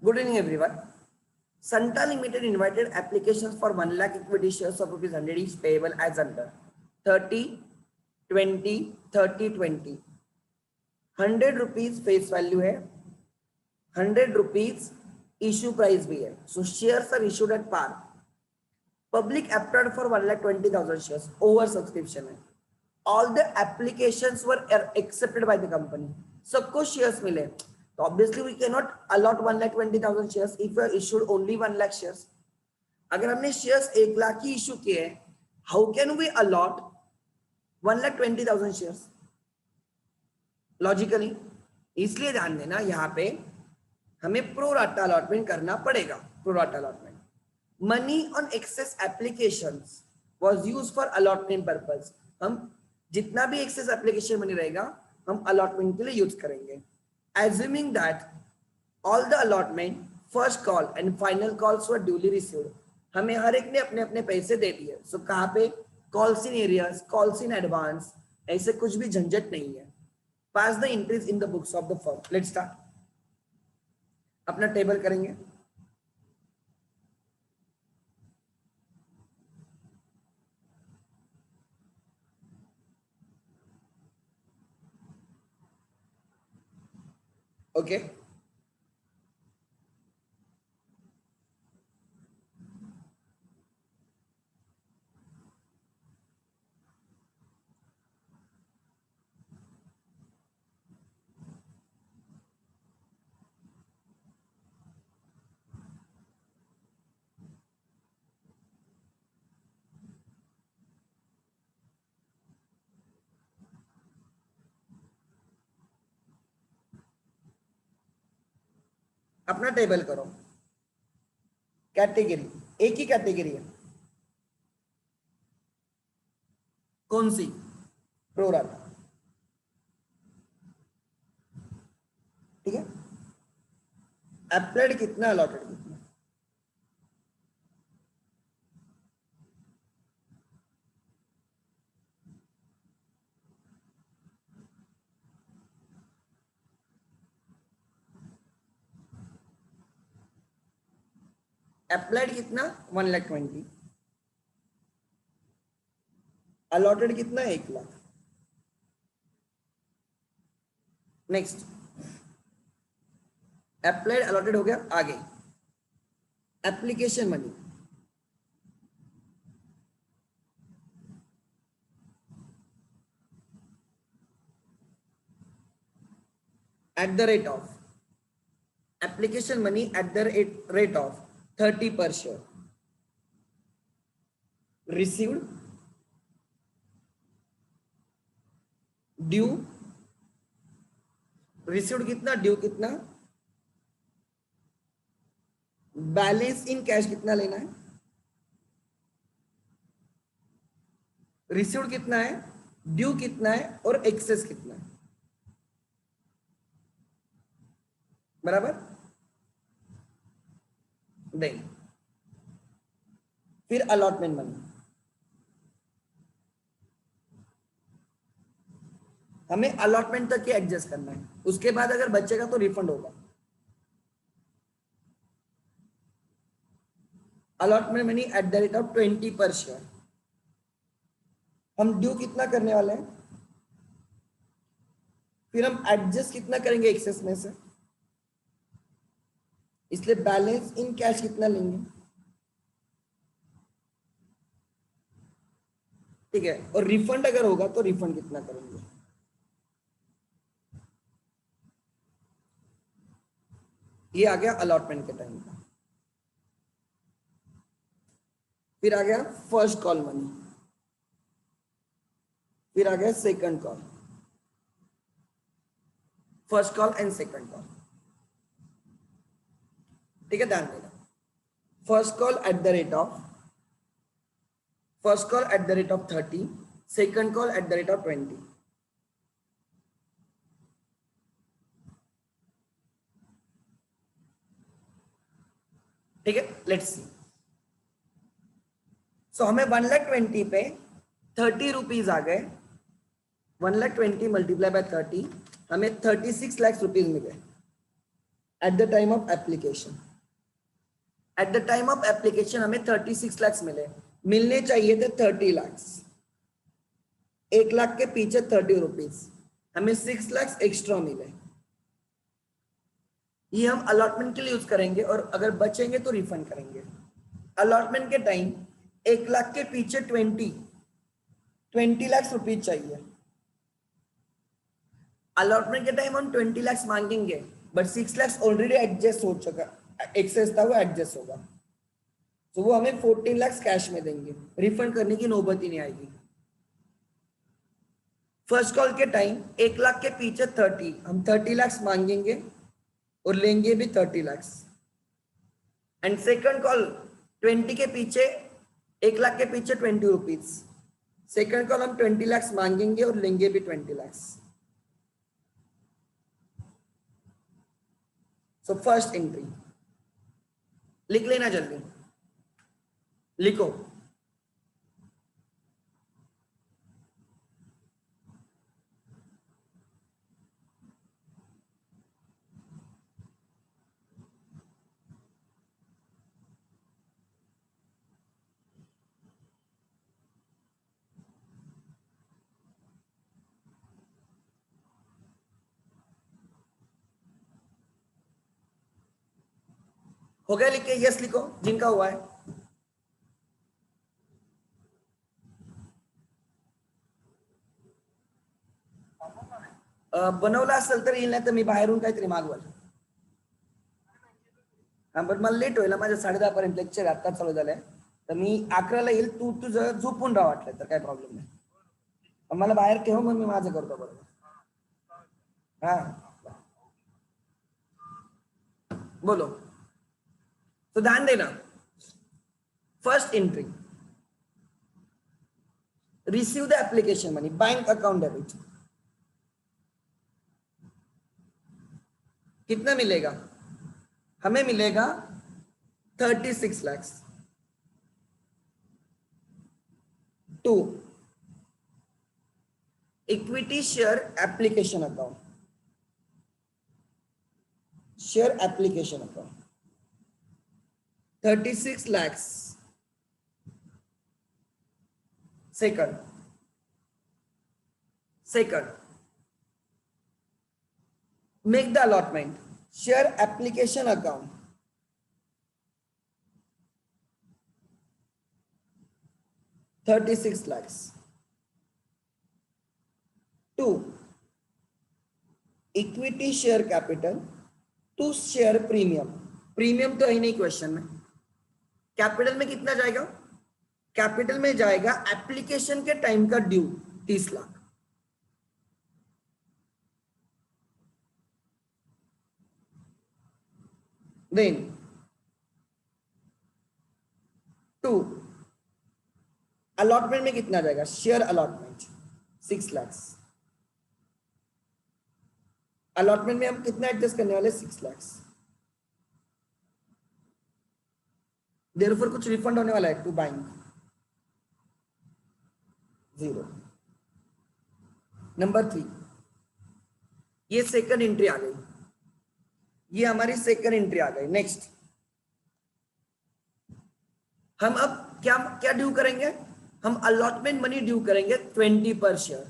Good evening, everyone. Santa Limited invited applications for 1 lakh equity shares of rupees 100 each payable as under 30, 20, 30, 20. 100 rupees face value है, 100 rupees issue price भी है. So shares are issued at par. Public applied for 1,20,000 shares. Over subscription है. All the applications were accepted by the company. सबको shares मिले. So obviously we cannot allot 1,20,000 shares if we are issued only 1 lakh shares. अगर हमने shares 1 lakh ही issue किए, how can we allot 1,20,000 shares? Logically, इसलिए ध्यान देना यहाँ पे हमें pro rata allotment करना पड़ेगा. Pro rata allotment. Money on excess applications was used for allotment purpose. हम जितना भी excess application money रहेगा हम allotment के लिए use करेंगे. Assuming that all the allotment, first call and final calls were duly received. हमें हर एक ने अपने अपने पैसे दे दिए. So कहाँ पे calls in arrears, calls in advance, ऐसे कुछ भी झंझट नहीं है. Pass the entries in the books of the firm. Let's start. अपना टेबल करेंगे. Okay. अपना टेबल करो. कैटेगरी एक ही कैटेगरी है. कौन सी? Pro rata. ठीक है. एप्लाइड कितना, अलॉटेड कितना? एप्लाइड कितना? 1,20,000. अलॉटेड कितना? 1 लाख. नेक्स्ट. एप्लाइड अलॉटेड हो गया. आगे application money. At the rate of application money at the rate of 30 per share. Received, due, received कितना, ड्यू कितना, बैलेंस इन कैश कितना लेना है, रिसीव्ड कितना है, ड्यू कितना है और एक्सेस कितना है. बराबर. नहीं. फिर अलॉटमेंट मनी. हमें अलॉटमेंट तक के एडजस्ट करना है. उसके बाद अगर बचेगा तो रिफंड होगा. Allotment money at the rate of 20 पर शेयर. हम ड्यू कितना करने वाले हैं, फिर हम एडजस्ट कितना करेंगे एक्सेस में से, इसलिए बैलेंस इन कैश कितना लेंगे. ठीक है. और रिफंड अगर होगा तो रिफंड कितना करेंगे. ये आ गया अलॉटमेंट के टाइम का. फिर आ गया फर्स्ट कॉल मनी. फिर आ गया second call. First call and second call. ठीक है. ध्यान देना. First call at the rate of 30. Second call at the rate of 20. ठीक है. Let's see. सो हमें 1,20,000 पे 30 रुपीज आ गए. 1,20,000 मल्टीप्लाई बाय 30 हमें 36 लाख रुपीज मिले. At the time of application. At the time of application हमें 36 लाख मिले, मिलने चाहिए थे 30 लाख। 1 लाख के पीछे 30 रुपीज, हमें 6 लाख एक्स्ट्रा मिले। ये हम अलॉटमेंट के लिए यूज करेंगे और अगर बचेंगे तो रिफंड करेंगे। अलॉटमेंट के टाइम 1 लाख के पीछे 20 लाख रुपीज चाहिए। अलॉटमेंट के टाइम हम 20 लाख मांगेंगे, बट 6 लाख ऑलरेडी एडजस्ट हो चुका, एक्सेस था वो एडजस्ट होगा, तो वो हमें 14 लाख कैश में देंगे, रिफंड करने की नौबत ही नहीं आएगी। फर्स्ट कॉल के टाइम 1 लाख के पीछे 30, हम 30 लाख मांगेंगे और लेंगे भी 30 लाख। एंड सेकंड कॉल 20 के पीछे, 1 लाख के पीछे 20 रुपीज, सेकंड कॉल हम 20 लाख मांगेंगे और लेंगे भी 20 लाख। सो फर्स्ट एंट्री लिख लेना जल्दी, लिखो। हो गया लिख के? यस लिखो जिनका हुआ है। बनवला असेल तर येईल, नाही तर मी बाहेरून काहीतरी मागवाल. हा पण मला लेट होईल, माझ्या 10:30 पर्यंत लेक्चर आता चालू झालंय, तर मी 11ला येईल. तू तुझं झोपून राहा वाटलं तर, काय प्रॉब्लेम नाही. मला बाहेर ठेव, मग मी माझं करतो बरोबर. हा बोलो, तो ध्यान देना. First entry, receive the application money, bank account debit. कितना मिलेगा? हमें मिलेगा 36 lakh. 2 equity share application account, share application account 36 lakhs. Second, make the allotment, share application account 36 lakhs. 2 equity share capital to share premium. Premium तो है नहीं question में. Capital में कितना जाएगा? कैपिटल में जाएगा एप्लीकेशन के टाइम का ड्यू 30 लाख. देन 2 अलॉटमेंट में कितना जाएगा? Share allotment 6 lakh. अलॉटमेंट में हम कितना एडजस्ट करने वाले? 6 लाख. देयरफॉर कुछ रिफंड होने वाला है टू बैंक 0. नंबर 3, ये सेकंड एंट्री आ गई, ये हमारी सेकंड एंट्री आ गई. नेक्स्ट हम अब क्या क्या ड्यू करेंगे? हम अलॉटमेंट मनी ड्यू करेंगे 20 पर share,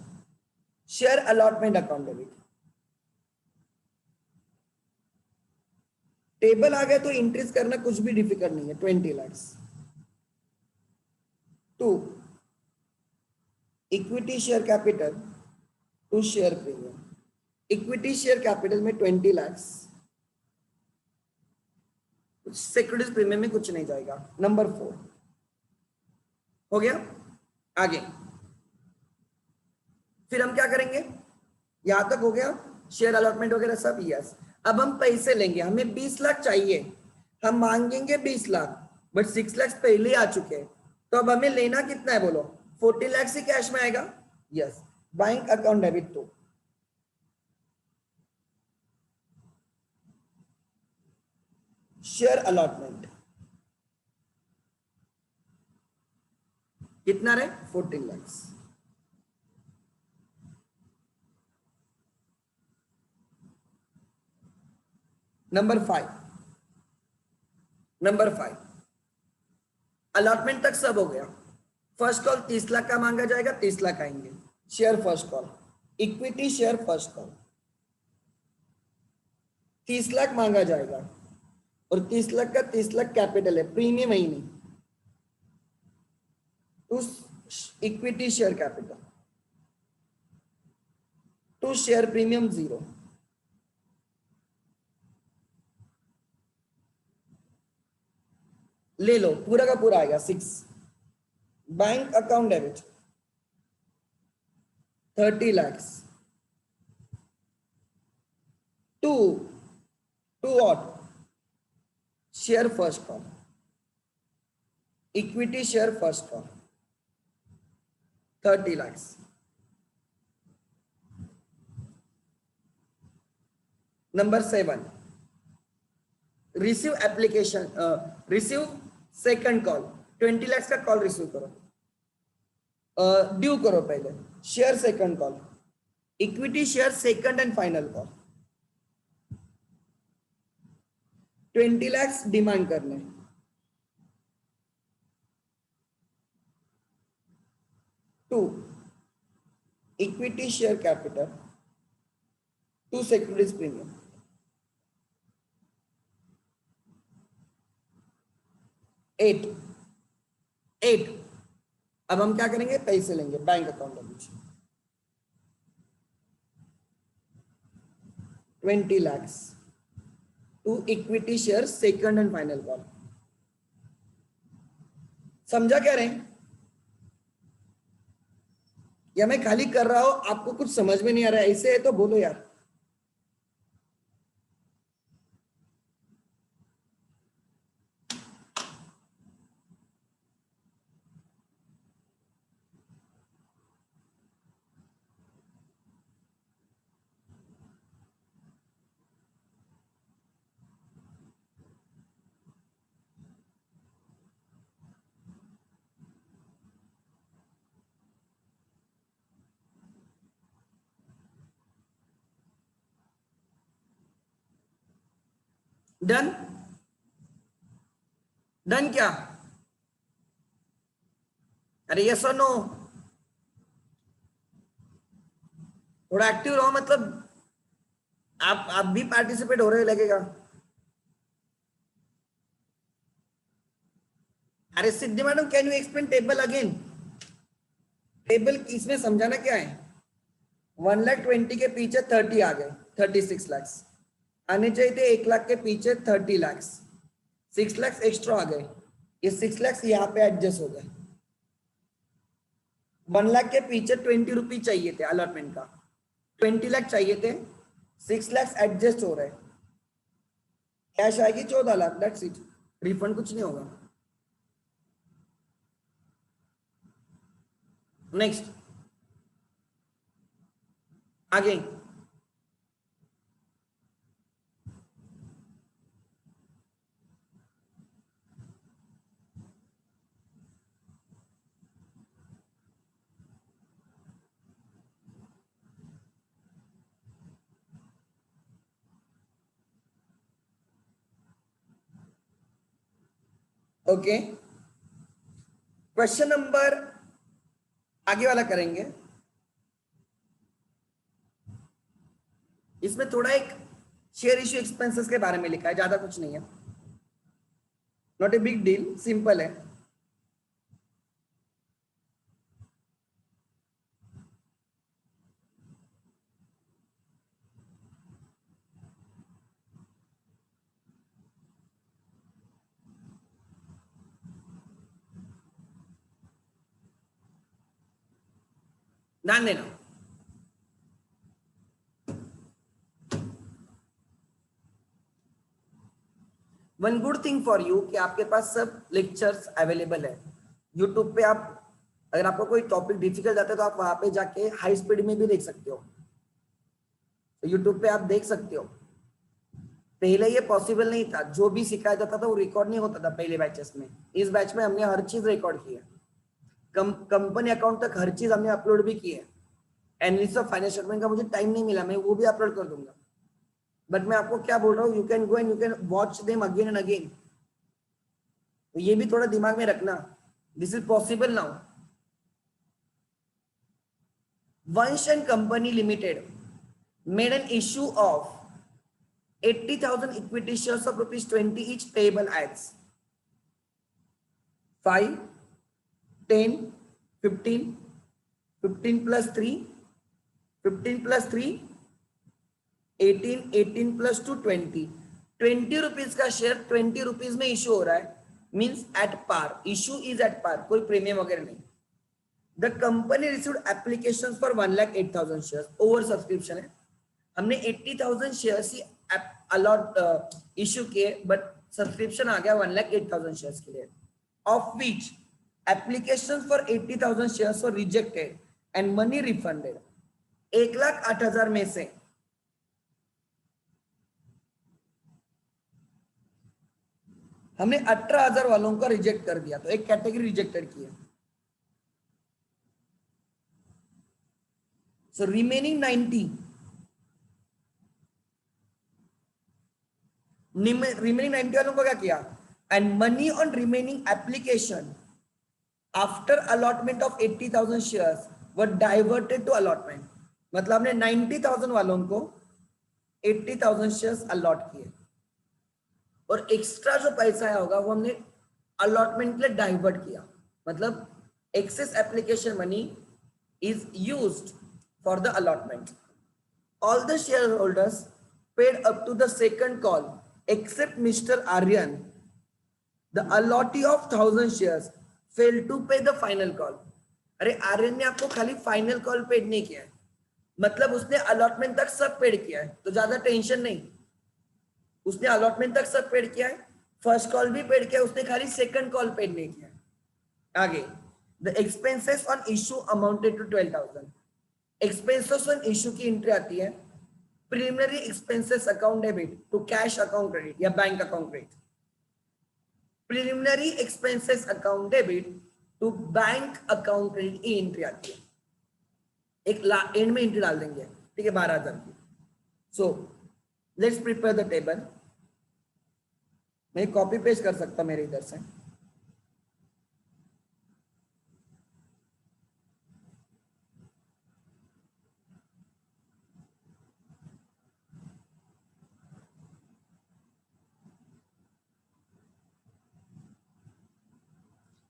share allotment account debit. Table आ गया तो इंक्रीज करना कुछ भी डिफिकल्ट नहीं है. 20 lakh. 2 equity share capital to share premium. Equity share capital में 20 लाख, सिक्योरिटीज प्रीमियम में कुछ नहीं जाएगा. नंबर 4 हो गया. आगे फिर हम क्या करेंगे? यहां तक हो गया, शेयर अलॉटमेंट वगैरह सब. यस. अब हम पैसे लेंगे, हमें 20 लाख चाहिए, हम मांगेंगे 20 लाख, बट 6 लाख पहले आ चुके हैं, तो अब हमें लेना कितना है? बोलो. 40 लाख ही कैश में आएगा. Yes. Bank account debit to share allotment. कितना रहे? 14 लाख. नंबर 5 अलॉटमेंट तक सब हो गया। फर्स्ट कॉल 30 लाख का मांगा जाएगा, 30 लाख आएंगे। Share first call, equity share first call 30 lakh मांगा जाएगा और 30 लाख का 30 लाख कैपिटल है, प्रीमियम ही नहीं, to equity share capital, to share premium 0। ले लो, पूरा का पूरा आएगा 6। Bank account debit 30 lakhs to what? Share first call, equity share first call 30 lakhs। Number 7 receive application, receive second call 20 lakhs का कॉल रिसीव करो, ड्यू करो पहले। Share second call, equity share second and final call 20 lakhs demand करने। To equity share capital, to securities premium. 8 अब हम क्या करेंगे, पैसे लेंगे बैंक अकाउंट में। 20 lakhs to equity share second and final call. समझा क्या रहे, या मैं खाली कर रहा हूं, आपको कुछ समझ में नहीं आ रहा है, ऐसे है तो बोलो यार। डन, डन क्या? अरे यस और नो, थोड़ा एक्टिव रहो, मतलब आप भी पार्टिसिपेट हो रहे लगेगा। अरे Siddhi madam, can you explain table again? Table इसमें समझाना क्या है, 1,20,000 के पीछे 30 आ गए, 36 lakhs आने चाहिए थे। 1 लाख के पीछे 30 lakhs, 6 lakhs एक्स्ट्रा आ गए, ये 6 lakhs यहाँ पे एडजस्ट हो गए। 1 लाख के पीछे 20 रुपीज चाहिए थे अलॉटमेंट का, 20 लाख चाहिए थे, 6 lakhs एडजस्ट हो रहे, कैश आएगी 14 लाख, दैट्स इट, रिफंड कुछ नहीं होगा। नेक्स्ट आगे, ओके क्वेश्चन नंबर आगे वाला करेंगे। इसमें थोड़ा एक शेयर इश्यू एक्सपेंसेस के बारे में लिखा है, ज्यादा कुछ नहीं है, not a big deal, simple है। ध्यान देना, one good thing for you कि आपके पास सब लेक्चर्स अवेलेबल है यूट्यूब पे। आप अगर आपको कोई टॉपिक डिफिकल्ट आता है तो आप वहां पे जाके हाई स्पीड में भी देख सकते हो, तो यूट्यूब पे आप देख सकते हो। पहले ये पॉसिबल नहीं था, जो भी सिखाया जाता था वो रिकॉर्ड नहीं होता था पहले बैचेस में। इस बैच में हमने हर चीज रिकॉर्ड की है, कंपनी अकाउंट तक हर चीज हमने अपलोड भी की है। एनालिसिस ऑफ फाइनेंशियल स्टेटमेंट का मुझे टाइम नहीं मिला, मैं वो भी अपलोड कर दूंगा। बट मैं आपको क्या बोल रहा हूँ, you can go and you can watch them again and again. तो ये भी थोड़ा दिमाग में रखना, दिस इज पॉसिबल नाउ। वंश and company limited made an issue of 80,000 equity shares of rupees 20 each payable as 5, 10, 15, 15 plus 3, 15 plus 3, 18, 18 plus 2, 20, 20 rupees का share 20 rupees में इशू हो रहा है, means at par, issue is at par, कोई premium वगैरह नहीं। The company received application for 1,08,000 share, over subscription है, हमने 80,000 शेयर्स ही अलॉट इशू किए, बट सब्सक्रिप्शन आ गया 1,08,000 शेयर्स के लिए, of which application for 80,000 shares for rejected and money refunded. 1,08,000 में से हमने 18,000 वालों का रिजेक्ट कर दिया, तो एक कैटेगरी रिजेक्टेड की है। सो रिमेनिंग 90, रिमेनिंग 90 वालों को क्या किया, and money on remaining application after allotment of 80,000 shares were diverted to allotment. मतलब हमने 90,000 वालों को 80,000 शेयर्स अलॉट किए, और एक्स्ट्रा जो पैसा आया होगा वो हमने अलॉटमेंट के लिए डाइवर्ट किया। मतलब excess application money is used for the allotment. All the share holders paid up to the second call except Mr. Aryan, the allotee of 1,000 shares failed to pay the final call। अरे आर्यन ने आपको खाली final call paid नहीं किया है, मतलब उसने allotment तक सब पेड किया है, तो ज्यादा टेंशन नहीं, उसने अलॉटमेंट तक सब पेड किया है, फर्स्ट कॉल भी पेड किया, उसने खाली सेकंड कॉल पेड नहीं किया। आगे, the expenses on issue amounted to 12,000। Expenses on issue की एंट्री आती है preliminary expenses account debit to cash account credit या bank account credit. Preliminary expenses account debit to bank account credit की entry आती है, एक एंड में entry डाल देंगे, ठीक है, 12,000 की। So let's prepare the table. मैं कॉपी पेस्ट कर सकता हूं मेरे इधर से।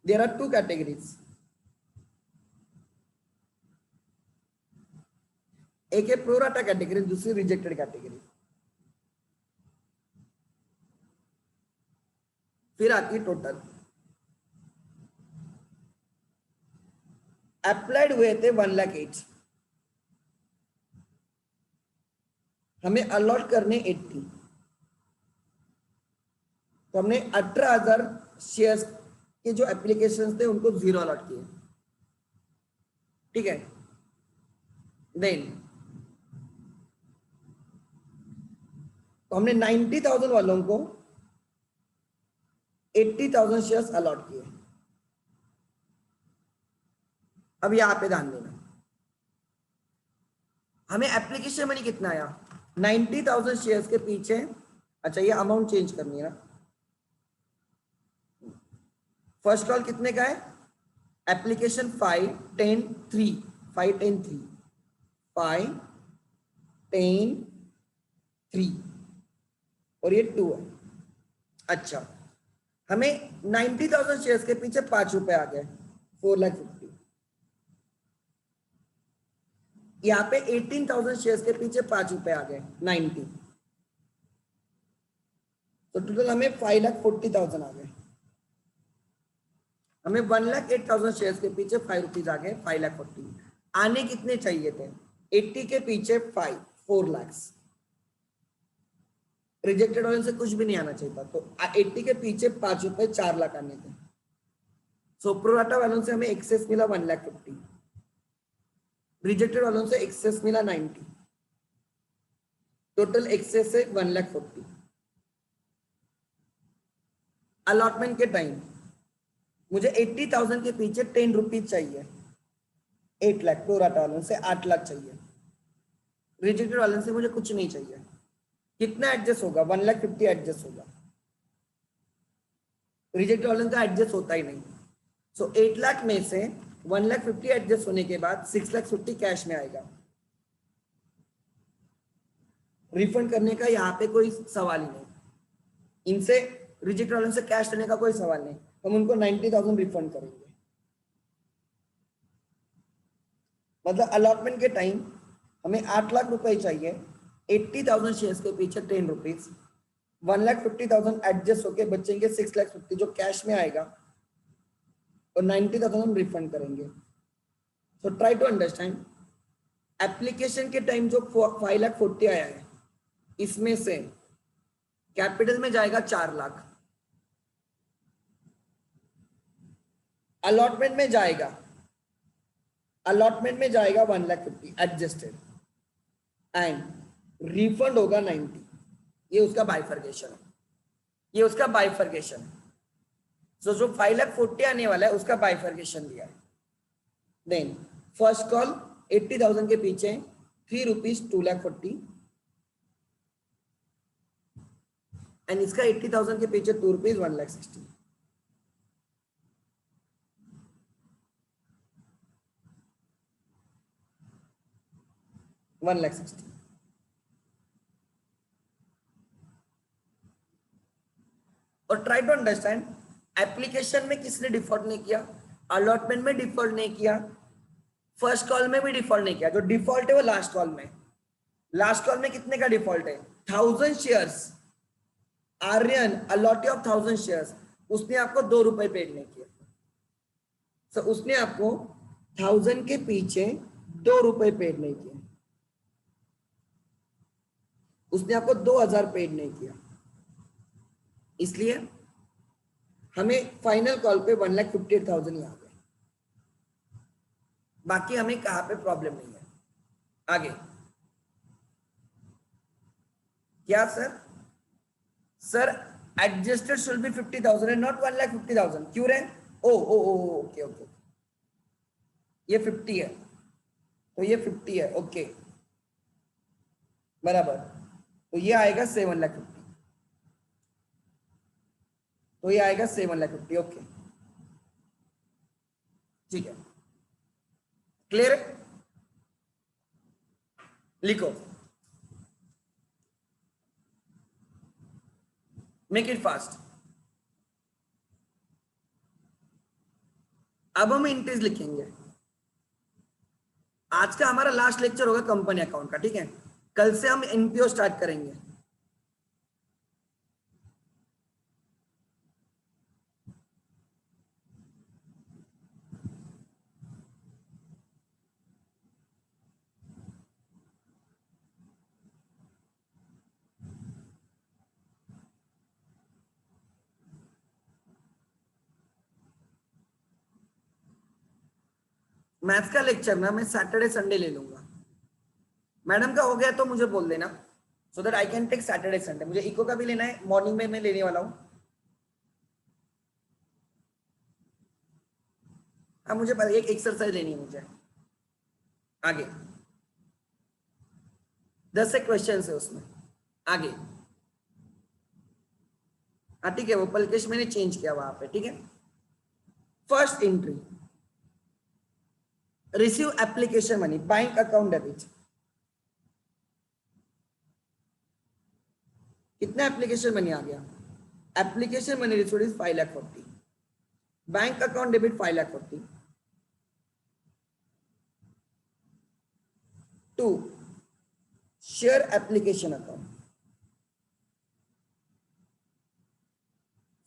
There are two categories, एक है प्रोराटा कैटेगरी, दूसरी रिजेक्टेड कैटेगरी। फिर आती है टोटल। अप्लाइड हुए थे 1,08,000, हमें अलॉट करने 80, तो हमने 18,000 शेयर्स के जो एप्लीकेशंस थे उनको 0 अलॉट किए, ठीक है। देन तो हमने 90,000 वालों को 80,000 शेयर्स अलॉट किए। अब यहां पे ध्यान देना, हमें एप्लीकेशन मनी कितना आया, 90,000 शेयर्स के पीछे, अच्छा ये अमाउंट चेंज करनी है ना, फर्स्ट कॉल कितने का है, एप्लीकेशन 5, 10, 3, 5, 10, 3, 5, 10, 3 और ये 2 है। अच्छा, हमें 90,000 शेयर्स के पीछे 5 रुपए आ गए, 4,50,000। यहाँ पे 18,000 शेयर्स के पीछे 5 रुपए आ गए, 90, तो टोटल हमें 5,40,000 आ गए। हमें 1,08,000 शेयर्स के पीछे 5 रुपीज आ गए, 5,40,000। आने कितने चाहिए थे, 80 के पीछे 5, 4 लाख। रिजेक्टेड वालों से कुछ भी नहीं आना चाहिए था, तो 80 के पीछे 5 रुपए 4 लाख आने थे। सो प्रोराटा वालों से हमें एक्सेस मिला 1,50,000, रिजेक्टेड वालों से एक्सेस मिला 90, टोटल एक्सेस है 1,40,000। अलॉटमेंट के टाइम मुझे 80,000 के पीछे 10 रुपीज चाहिए, 8 लाख। प्रोराटा वालों से 8 लाख चाहिए, रिजेक्टेड वालों से मुझे कुछ नहीं चाहिए। कितना एडजस्ट होगा? 1,50,000 एडजस्ट होगा। रिजेक्ट टॉलरेंस का एडजस्ट होता ही नहीं। सो 8 लाख में से 1,50,000 एडजस्ट होने के बाद 6,50,000 कैश में आएगा। रिफंड करने का यहाँ पे कोई सवाल ही नहीं, इनसे रिजेक्ट टॉलरेंस से कैश लेने का कोई सवाल नहीं, हम उनको 90,000 रिफंड करेंगे। मतलब अलॉटमेंट के टाइम हमें 8 लाख रुपए चाहिए, 80,000 शेयर्स के पीछे 10 रुपीज, 1,50,000 एडजस्ट होके बचेंगे 6,50,000 जो कैश में आएगा, और 90,000 हम रिफंड करेंगे। So try to understand, application के टाइम जो 5,40,000 आया है, इसमें से कैपिटल में जाएगा 4 लाख, अलॉटमेंट में जाएगा 1,50,000 एडजस्टेड, एंड रिफंड होगा 90। ये उसका बाइफर्केशन है, ये उसका बाइफर्केशन है। सो जो 5,40,000 आने वाला है उसका बाइफर्केशन दिया है। देन फर्स्ट कॉल 80,000 के पीछे 3 रुपीज 2,40,000, एंड इसका 80,000 के पीछे 2 रुपीज 1,60,000। और ट्राई टू अंडरस्टैंड, एप्लीकेशन में किसने डिफॉल्ट नहीं किया, अलॉटमेंट में डिफॉल्ट नहीं किया, फर्स्ट कॉल में भी डिफॉल्ट नहीं किया। जो डिफॉल्ट है वो लास्ट कॉल में। लास्ट कॉल में कितने का डिफॉल्ट है? 1,000 shares, Aryan allottee of 1,000 shares, उसने आपको 2 रुपए पेड नहीं किया। सो उसने आपको 1,000 के पीछे 2 रुपए पेड नहीं किया, उसने आपको 2,000 पेड नहीं किया। इसलिए हमें फाइनल कॉल पे 1,58,000 ही आ गए। बाकी हमें कहां पे प्रॉब्लम नहीं है। आगे क्या sir? Sir adjusted should be 50,000 and not 1,50,000। क्यों रहे? ओ ओ ओ ओके ओके, ये 50 है तो ये 50 है, ओके बराबर। तो ये आएगा 7,50,000, तो ये आएगा 7,50,000, ओके ठीक है, क्लियर है? लिखो, मेक इट फास्ट। अब हम इंट्रीज लिखेंगे। आज का हमारा लास्ट लेक्चर होगा कंपनी अकाउंट का, ठीक है? कल से हम एनपीओ स्टार्ट करेंगे। मैथ्स का लेक्चर ना मैं सैटरडे संडे ले लूंगा। मैडम का हो गया तो मुझे बोल देना, so that I can take Saturday Sunday. मुझे इको का भी लेना है, मॉर्निंग में मैं लेने वाला हूँ। अब मुझे एक एक्सरसाइज लेनी है मुझे। आगे 10 से क्वेश्चन है उसमें। आगे हाँ ठीक है, वो पलकेश मैंने चेंज किया वहां पे, ठीक है? First entry, receive application money, bank account debit. कितना एप्लीकेशन मनी आ गया? Application money received is 5,40,000, bank account debit 5,40,000। 2 share application account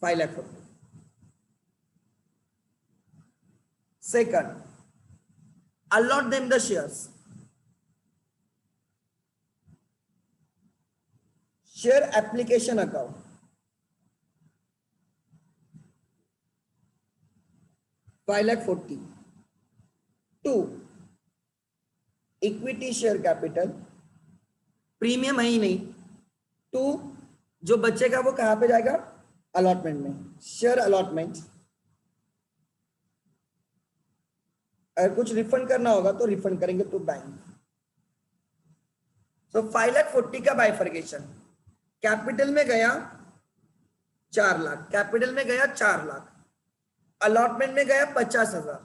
5,40,000। Second, allot them the shares. Share application account 5,40,000. 2 equity share capital, premium है ही नहीं। 2 जो बचेगा वो कहां पे जाएगा? अलॉटमेंट में, शेयर अलॉटमेंट। अगर कुछ रिफंड करना होगा तो रिफंड करेंगे तो बैंक। सो 5,40,000 का बाइफर्केशन, कैपिटल में गया 4 लाख, कैपिटल में गया 4 लाख, अलॉटमेंट में गया 50,000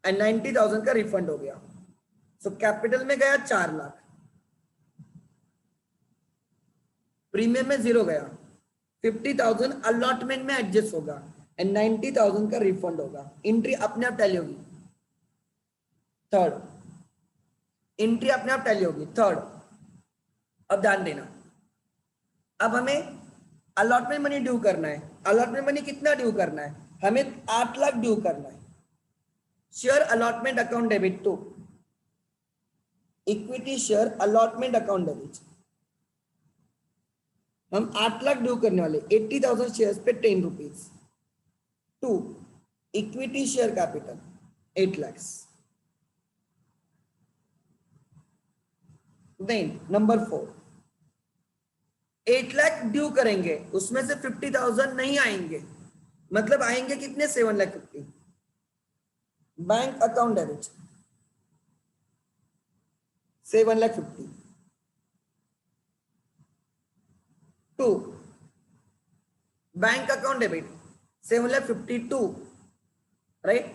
एंड 90,000 का रिफंड हो गया। सो कैपिटल में गया 4 लाख, प्रीमियम में 0 गया, 50,000 अलॉटमेंट में एडजस्ट होगा एंड 90,000 का रिफंड होगा। एंट्री अपने आप टैली होगी। थर्ड, एंट्री अपने आप टैली होगी। थर्ड, अब ध्यान देना, अब हमें अलॉटमेंट मनी ड्यू करना है। अलॉटमेंट मनी कितना ड्यू करना है? हमें 8 लाख ड्यू करना है। Share allotment account debit to equity share allotment account debit. हम 8 लाख ड्यू करने वाले, 80,000 शेयर्स पे 10 rupees to equity share capital 8 lakh. Then number 4, 8 lakh due करेंगे, उसमें से 50,000 नहीं आएंगे, मतलब आएंगे कितने? 7,50,000। Bank account debit 7,50,000 to bank account debit 7,52, right.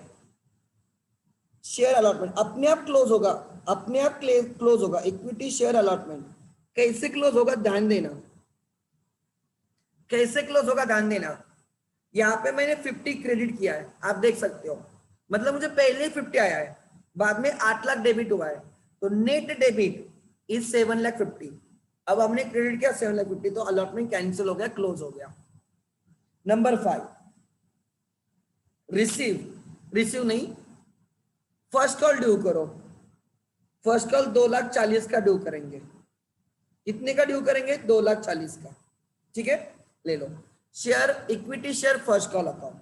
Share allotment अपने आप क्लोज होगा, अपने आप क्लोज होगा। इक्विटी शेयर अलॉटमेंट कैसे क्लोज होगा? ध्यान देना, कैसे क्लोज होगा ध्यान देना। यहाँ पे मैंने 50 क्रेडिट किया है, आप देख सकते हो, मतलब मुझे पहले ही 50 आया है, बाद में 8 लाख डेबिट हुआ है, तो नेट डेबिट इज 7,50,000। अब हमने क्रेडिट किया 7,50,000, तो अलॉटमेंट कैंसिल हो गया, क्लोज हो गया। नंबर 5, रिसीव नहीं, फर्स्ट कॉल ड्यू करो। फर्स्ट कॉल 2,40,000 का ड्यू करेंगे। कितने का ड्यू करेंगे? 2,40,000 का, ठीक है, ले लो। Share equity share first call account,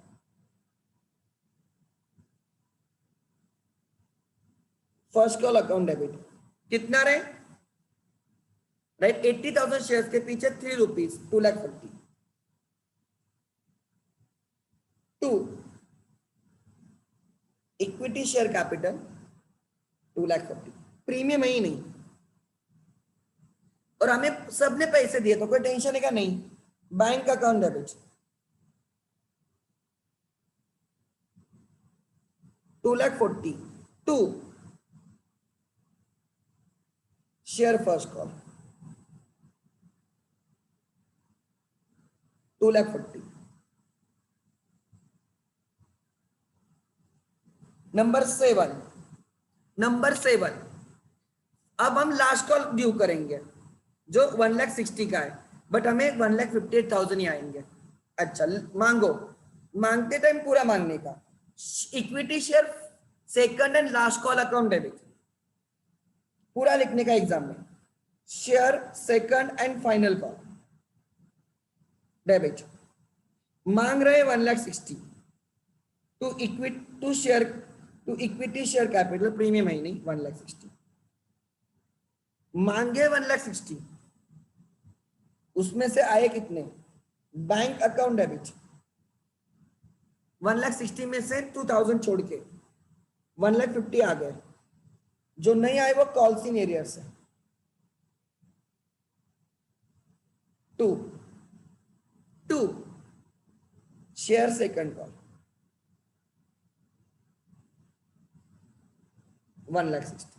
first call account debit कितना रहे? राइट, 80,000 शेयर्स के पीछे 3 rupees, 2,40,000 to equity share capital 2,40,000, premium ही नहीं, और हमें सबने पैसे दिए तो कोई टेंशन है क्या? नहीं। Bank account debit 2,40,000 to share first call 2,40,000। Number 7, अब हम लास्ट कॉल ड्यू करेंगे जो 1,60,000 का है, बट हमें 1,58,000 ही आएंगे। अच्छा, मांगो, मांगते टाइम पूरा मांगने का। Equity share second and last call account debit पूरा लिखने का एग्जाम में। Share second and final call debit मांग रहे 1,60,000 to equity share capital, premium है ही नहीं, 1,60,000 मांगे 1,60,000, उसमें से आए कितने? बैंक अकाउंट डेबिट 1,60,000 में से 2,000 छोड़ के 1,50,000 आ गए, जो नहीं आए वो कॉल्स इन एरियर से। To share second call 1,60,000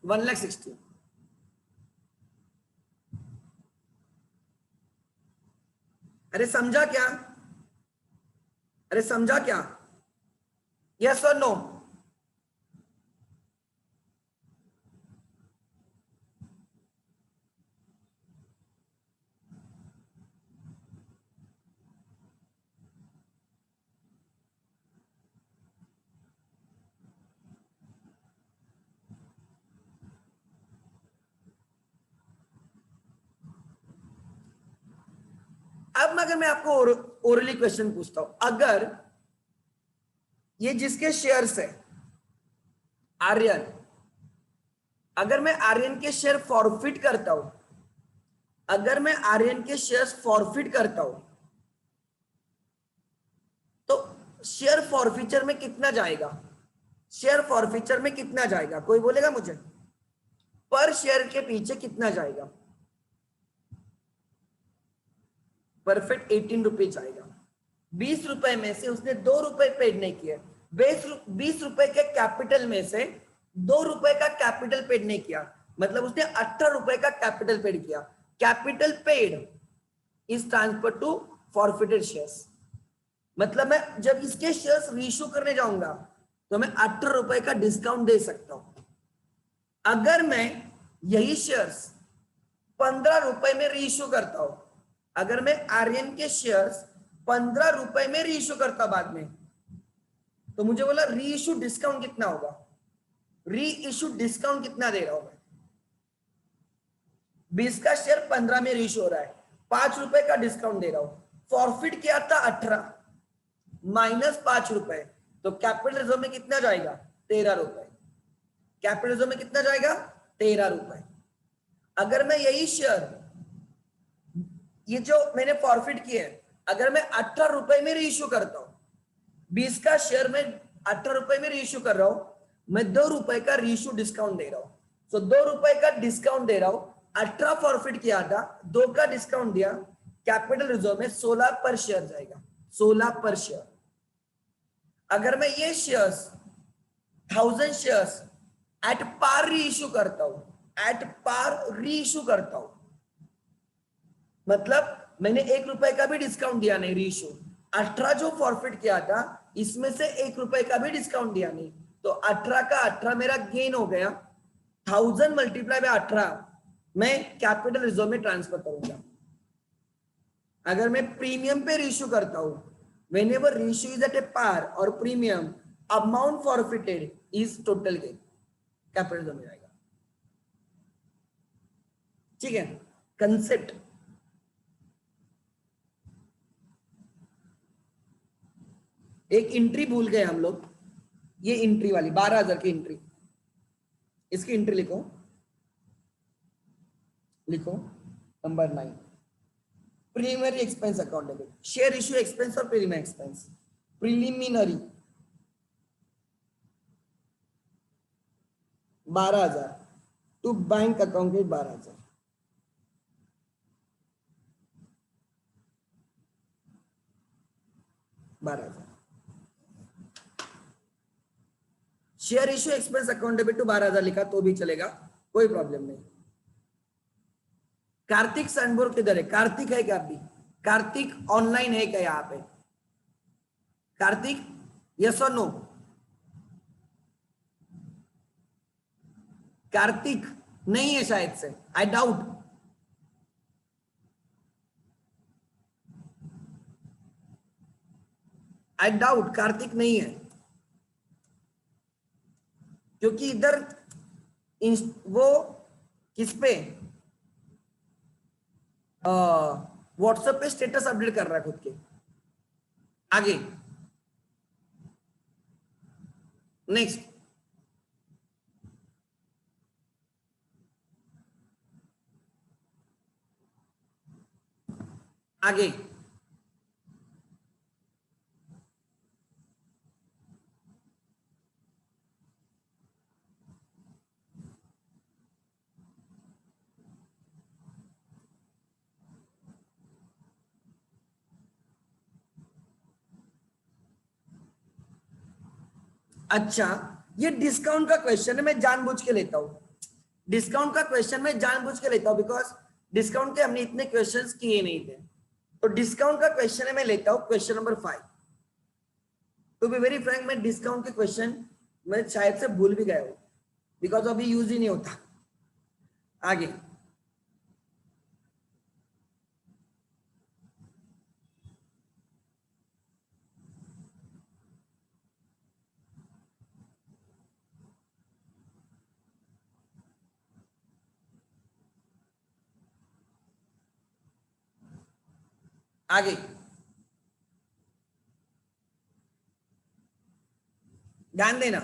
1,60,000। अरे समझा क्या? अरे समझा क्या? यस और नो? अब अगर मैं आपको ओरली क्वेश्चन पूछता हूं, अगर ये जिसके शेयर्स है आर्यन, अगर मैं आर्यन के शेयर फॉरफिट करता हूं, अगर मैं आर्यन के शेयर्स फॉरफिट करता हूं, तो शेयर फॉरफीचर में कितना जाएगा? शेयर फॉरफीचर में कितना जाएगा? कोई बोलेगा मुझे? पर शेयर के पीछे कितना जाएगा? परफेक्ट 18 रुपए जाएगा। 20 रुपए में से उसने 2 रुपए पेड नहीं किया। 20 रुपए के कैपिटल में से 2 रुपए का कैपिटल पेड नहीं किया, मतलब उसने 18 रुपए का कैपिटल पेड किया। Capital paid is transfer to forfeited shares. मतलब मैं जब इसके शेयर्स रीइश्यू करने जाऊंगा तो मैं 18 रुपए का डिस्काउंट दे सकता हूं। अगर मैं यही शेयर्स 15 रुपए में रीइश्यू करता हूं, अगर मैं आर्यन के शेयर्स 15 रुपए में रीइश्यू करता बाद में, तो मुझे बोला री इश्यू डिस्काउंट कितना होगा? री इश्यू डिस्काउंट कितना दे रहा हूं मैं? 20 का शेयर 15 में रीइश्यू हो रहा है, 5 रुपए का डिस्काउंट दे रहा हूं। फॉरफिट किया था 18 माइनस 5 रुपए, तो कैपिटल रिजर्व में कितना जाएगा? 13 रुपए। कैपिटल रिजर्व में कितना जाएगा? 13 रुपए। अगर मैं यही शेयर, ये जो मैंने फॉरफिट किया है, अगर मैं 18 रुपए में रीइश्यू करता हूं, 20 का शेयर में 18 रुपए में रीइश्यू कर रहा हूं, मैं 2 रुपए का रीइश्यू डिस्काउंट दे रहा हूं। सो 2 रुपए का डिस्काउंट दे रहा हूं, 18 फॉरफिट किया था, 2 का डिस्काउंट दिया, कैपिटल रिजर्व में 16 पर शेयर जाएगा, 16 पर शेयर। अगर मैं ये shares 1000 shares at par reissue करता हूं, एट पार रीइश्यू करता हूं, मतलब मैंने 1 रुपए का भी डिस्काउंट दिया नहीं, रीइश्यू 18 जो फॉरफिट किया था इसमें से 1 रुपए का भी डिस्काउंट दिया नहीं, तो 18 का 18 मेरा गेन हो गया। 1000 मल्टीप्लाई बाय 18 मैं कैपिटल रिजर्व में ट्रांसफर करूंगा। अगर मैं प्रीमियम पे रीइश्यू करता हूं, whenever reissue is at a par or premium, amount forfeited is total gain, capital reserve में आएगा। ठीक है, कंसेप्ट। एक एंट्री भूल गए हम लोग, ये एंट्री वाली 12,000 की एंट्री, इसकी एंट्री लिखो, लिखो number 9, preliminary expense account debit, share issue expense और preliminary expense. Preliminary 12,000 to bank account debit 12,000, share issue expense account debit to 12,000 लिखा तो भी चलेगा, कोई प्रॉब्लम नहीं। कार्तिक सनबोर किधर है? कार्तिक है क्या अभी? कार्तिक ऑनलाइन है क्या यहाँ पे? कार्तिक, यस और नो? कार्तिक नहीं है शायद से, I doubt. I doubt Kartik नहीं है, क्योंकि इधर वो किस पे व्हाट्सएप पे स्टेटस अपडेट कर रहा है खुद के। आगे नेक्स्ट, आगे अच्छा, ये डिस्काउंट का क्वेश्चन है, मैं जानबूझ के लेता हूं। डिस्काउंट का क्वेश्चन मैं जानबूझ के लेता हूं बिकॉज डिस्काउंट के हमने इतने क्वेश्चंस किए नहीं थे, तो डिस्काउंट का क्वेश्चन है, मैं लेता हूं question number 5। To be very frank, मैं डिस्काउंट के क्वेश्चन मैं शायद से भूल भी गया हूं बिकॉज अभी यूज ही नहीं होता। आगे आगे ध्यान देना।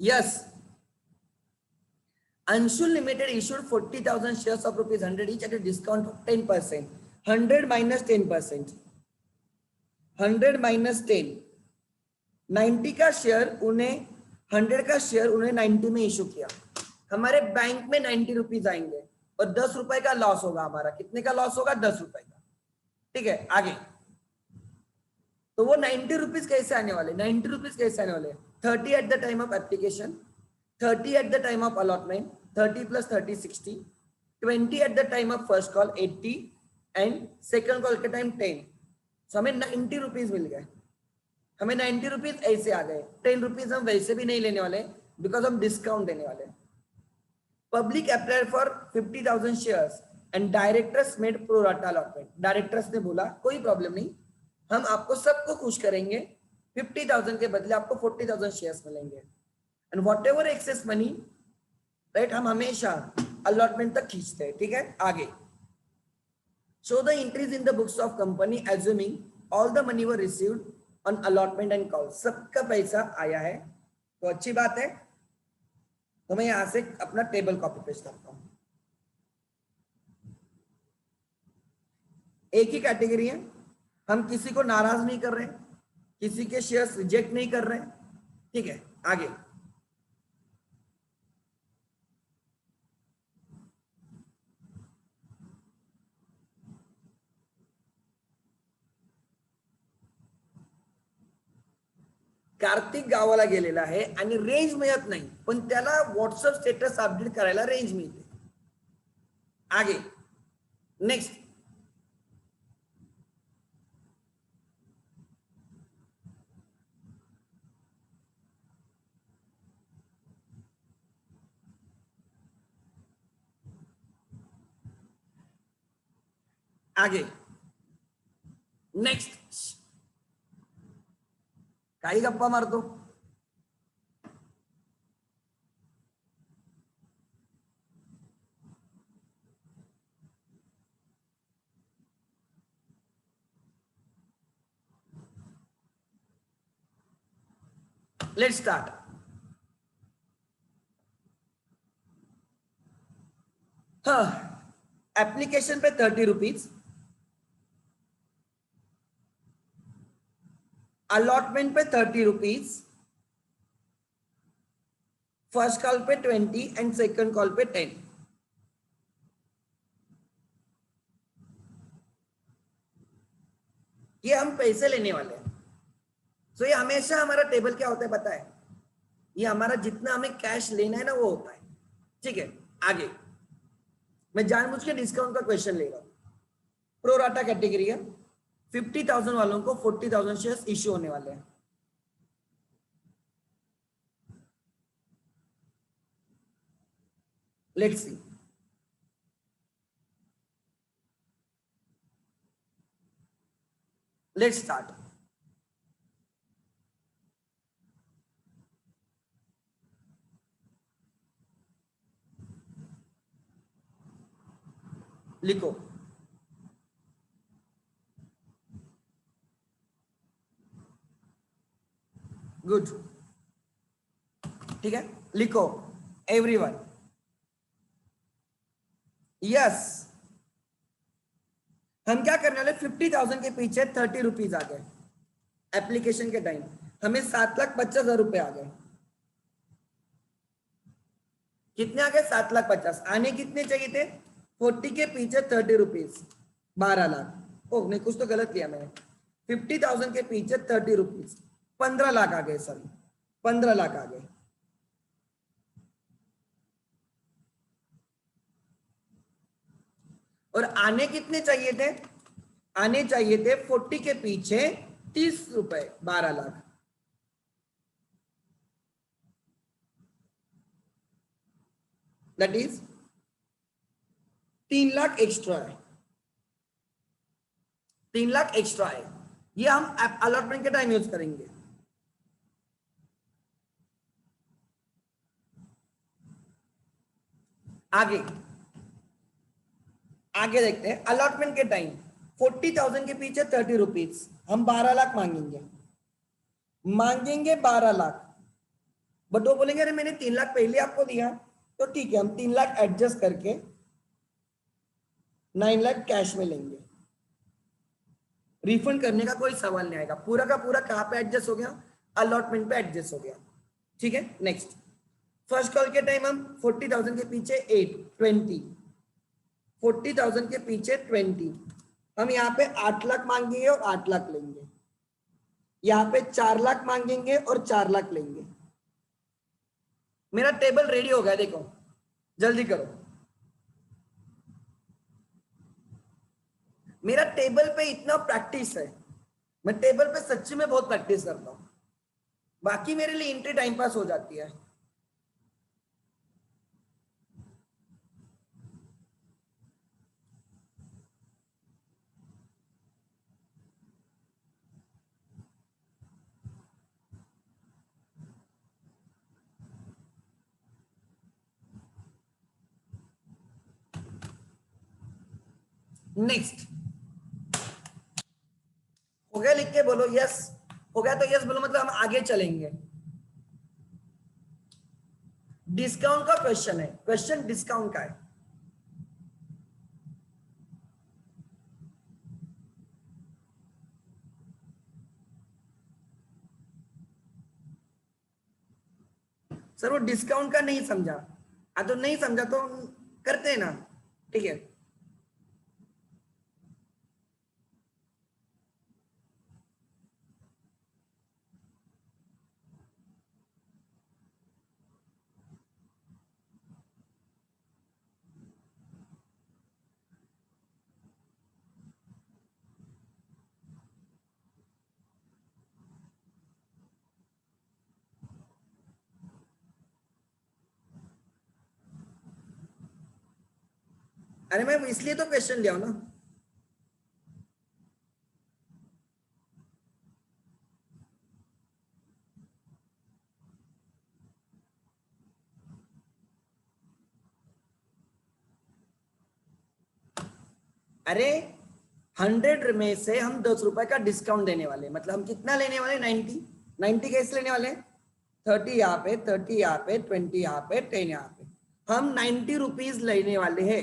Yes, Anshul limited issued 40,000 shares of rupees 100 each at a discount of 10%. 100 minus 10%, 100 minus 10, 90 का शेयर उन्हें 100 का शेयर उन्हें 90 में इशू किया। हमारे बैंक में 90 रुपीज आएंगे और 10 रुपए का लॉस होगा हमारा। कितने का लॉस होगा? 10 रुपए का। ठीक है, आगे। तो वो 90 रुपीज कैसे आने वाले? 90 रुपीज कैसे आने वाले? 30 at the time of application, 30 at the time of allotment, 30 plus 30 60, 20 at the time of first call 80 and second call के टाइम 10। सो हमें 90 रुपीज मिल गए। हमें 90 रुपीज ऐसे आ गए। 10 रुपीज हम वैसे भी नहीं लेने वाले बिकॉज हम डिस्काउंट देने वाले। Public applied for 50,000 shares and directors made pro rata allotment. Directors ने बोला कोई प्रॉब्लम नहीं, हम आपको सबको खुश करेंगे, 50,000 के बदले आपको 40,000 शेयर्स मिलेंगे and what ever excess money, right, हम हमेशा अलॉटमेंट तक खींचते हैं। ठीक है, आगे। Show the entries in the books of company assuming all the money were received on allotment and call. सबका पैसा आया है तो अच्छी बात है। तो मैं यहां से अपना टेबल कॉपी पेस्ट करता हूं। एक ही कैटेगरी है, हम किसी को नाराज नहीं कर रहे, किसी के शेयर्स रिजेक्ट नहीं कर रहे। ठीक है, आगे। कार्तिक गावाला गेलेला आहे आणि रेंज मिळत नाही, पण त्याला व्हॉट्सअप स्टेटस अपडेट करायला रेंज मिळते। आगे, नेक्स्ट। आगे, नेक्स्ट। काही गप्पा मारतो। Let's start. हाँ, एप्लीकेशन पे 30 रुपीज, अलॉटमेंट पे 30 रुपीज, फर्स्ट कॉल पे 20 एंड सेकंड कॉल पे 10। ये हम पैसे लेने वाले हैं। सो ये हमेशा हमारा टेबल क्या होता है पता है? ये हमारा जितना हमें कैश लेना है ना वो होता है। ठीक है, आगे। मैं जानबूझ के डिस्काउंट का क्वेश्चन ले रहा हूं। प्रो राटा कैटेगरी है, 50,000 वालों को 40,000 शेयर्स इश्यू होने वाले हैं। Let's see. Let's start. लिखो। गुड, ठीक है, लिखो एवरीवन। यस, हम क्या करने वाले? 50,000 के पीछे 30 रुपीज आ गए एप्लीकेशन के टाइम, हमें 7,50,000 रुपए आ गए। कितने आ गए? 7,50,000। आने कितने चाहिए थे? 40 के पीछे 30 रुपीज, 12 लाख। ओह नहीं, कुछ तो गलत किया मैंने। 50,000 के पीछे 30 रुपीज, 15 लाख आ गए। सर 15 लाख आ गए। और आने कितने चाहिए थे? आने चाहिए थे 40 के पीछे 30 रुपए, 12 lakh. That is 3 lakh extra है। 3 लाख एक्स्ट्रा है, ये हम अलॉटमेंट के टाइम यूज करेंगे। आगे आगे देखते हैं। अलॉटमेंट के टाइम 40,000 के पीछे 30 रुपीज, हम 12 लाख मांगेंगे। 12 लाख। बट वो बोलेंगे अरे मैंने 3 लाख पहले आपको दिया, तो ठीक है, हम 3 लाख एडजस्ट करके 9 लाख कैश में लेंगे। रिफंड करने का कोई सवाल नहीं आएगा। पूरा का पूरा कहां पे एडजस्ट हो गया? अलॉटमेंट पे एडजस्ट हो गया। ठीक है, नेक्स्ट। फर्स्ट कॉल के टाइम हम 40,000 के पीछे 8 20, 40,000 के पीछे 20, हम यहाँ पे 8 लाख मांगेंगे और 8 लाख लेंगे, यहाँ पे 4 लाख मांगेंगे और 4 लाख लेंगे। मेरा टेबल रेडी हो गया, देखो जल्दी करो। मेरा टेबल पे इतना प्रैक्टिस है, मैं टेबल पे सच्ची में बहुत प्रैक्टिस करता हूं, बाकी मेरे लिए एंट्री टाइम पास हो जाती है। नेक्स्ट हो गया, लिख के बोलो यस। हो गया तो यस बोलो, मतलब हम आगे चलेंगे। डिस्काउंट का क्वेश्चन है, क्वेश्चन डिस्काउंट का है। सर वो डिस्काउंट का नहीं समझा, तो नहीं समझा तो करते हैं ना, ठीक है। अरे मैं इसलिए तो क्वेश्चन लिया हूं ना। अरे 100 में से हम 10 रुपए का डिस्काउंट देने वाले, मतलब हम कितना लेने वाले, 90। 90 कैसे लेने वाले, 30 यहाँ पे, 30 यहाँ पे, 20 यहाँ पे, 10 यहाँ पे, हम 90 रुपीज लेने वाले हैं,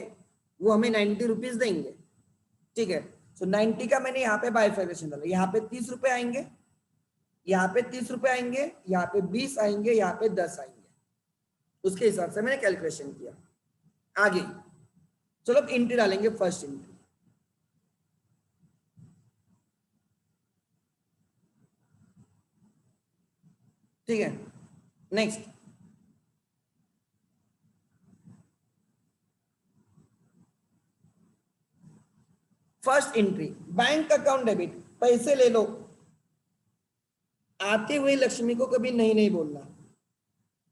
वो हमें 90 रुपीज देंगे, ठीक है। सो 90 का मैंने यहाँ पे बाइफर्केशन डाला, यहाँ पे 30 रुपए आएंगे, यहाँ पे 30 रुपए आएंगे, यहाँ पे 20 आएंगे, यहाँ पे 10 आएंगे, उसके हिसाब से मैंने कैलकुलेशन किया। आगे चलो अब एंट्री डालेंगे, फर्स्ट एंट्री, ठीक है। Next first entry, bank account debit, पैसे ले लो। आते हुए लक्ष्मी को कभी नहीं नहीं बोलना।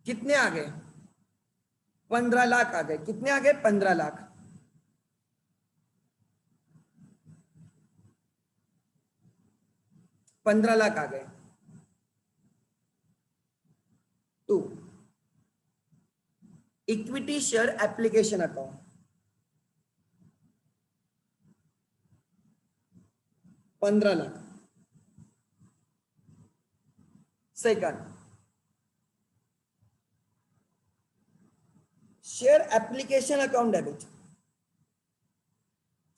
कितने आ गए, 15 लाख आ गए। कितने आ गए, 15 लाख। पंद्रह लाख आ गए। 2 equity share application account, 15 lakh. Second share application account debit,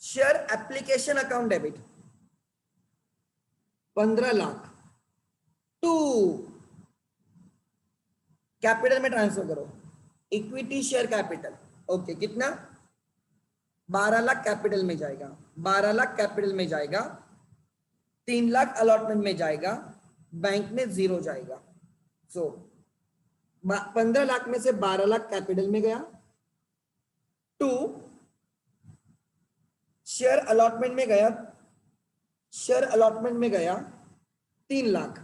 share application account debit 15 lakh. 2 capital में ट्रांसफर करो, इक्विटी शेयर कैपिटल, ओके। कितना, 12 लाख कैपिटल में जाएगा, 12 लाख कैपिटल में जाएगा, 3 लाख अलॉटमेंट में जाएगा, बैंक में 0 जाएगा। सो 15 लाख में से 12 लाख कैपिटल में गया, 2 शेयर अलॉटमेंट में गया, शेयर अलॉटमेंट में गया 3 लाख,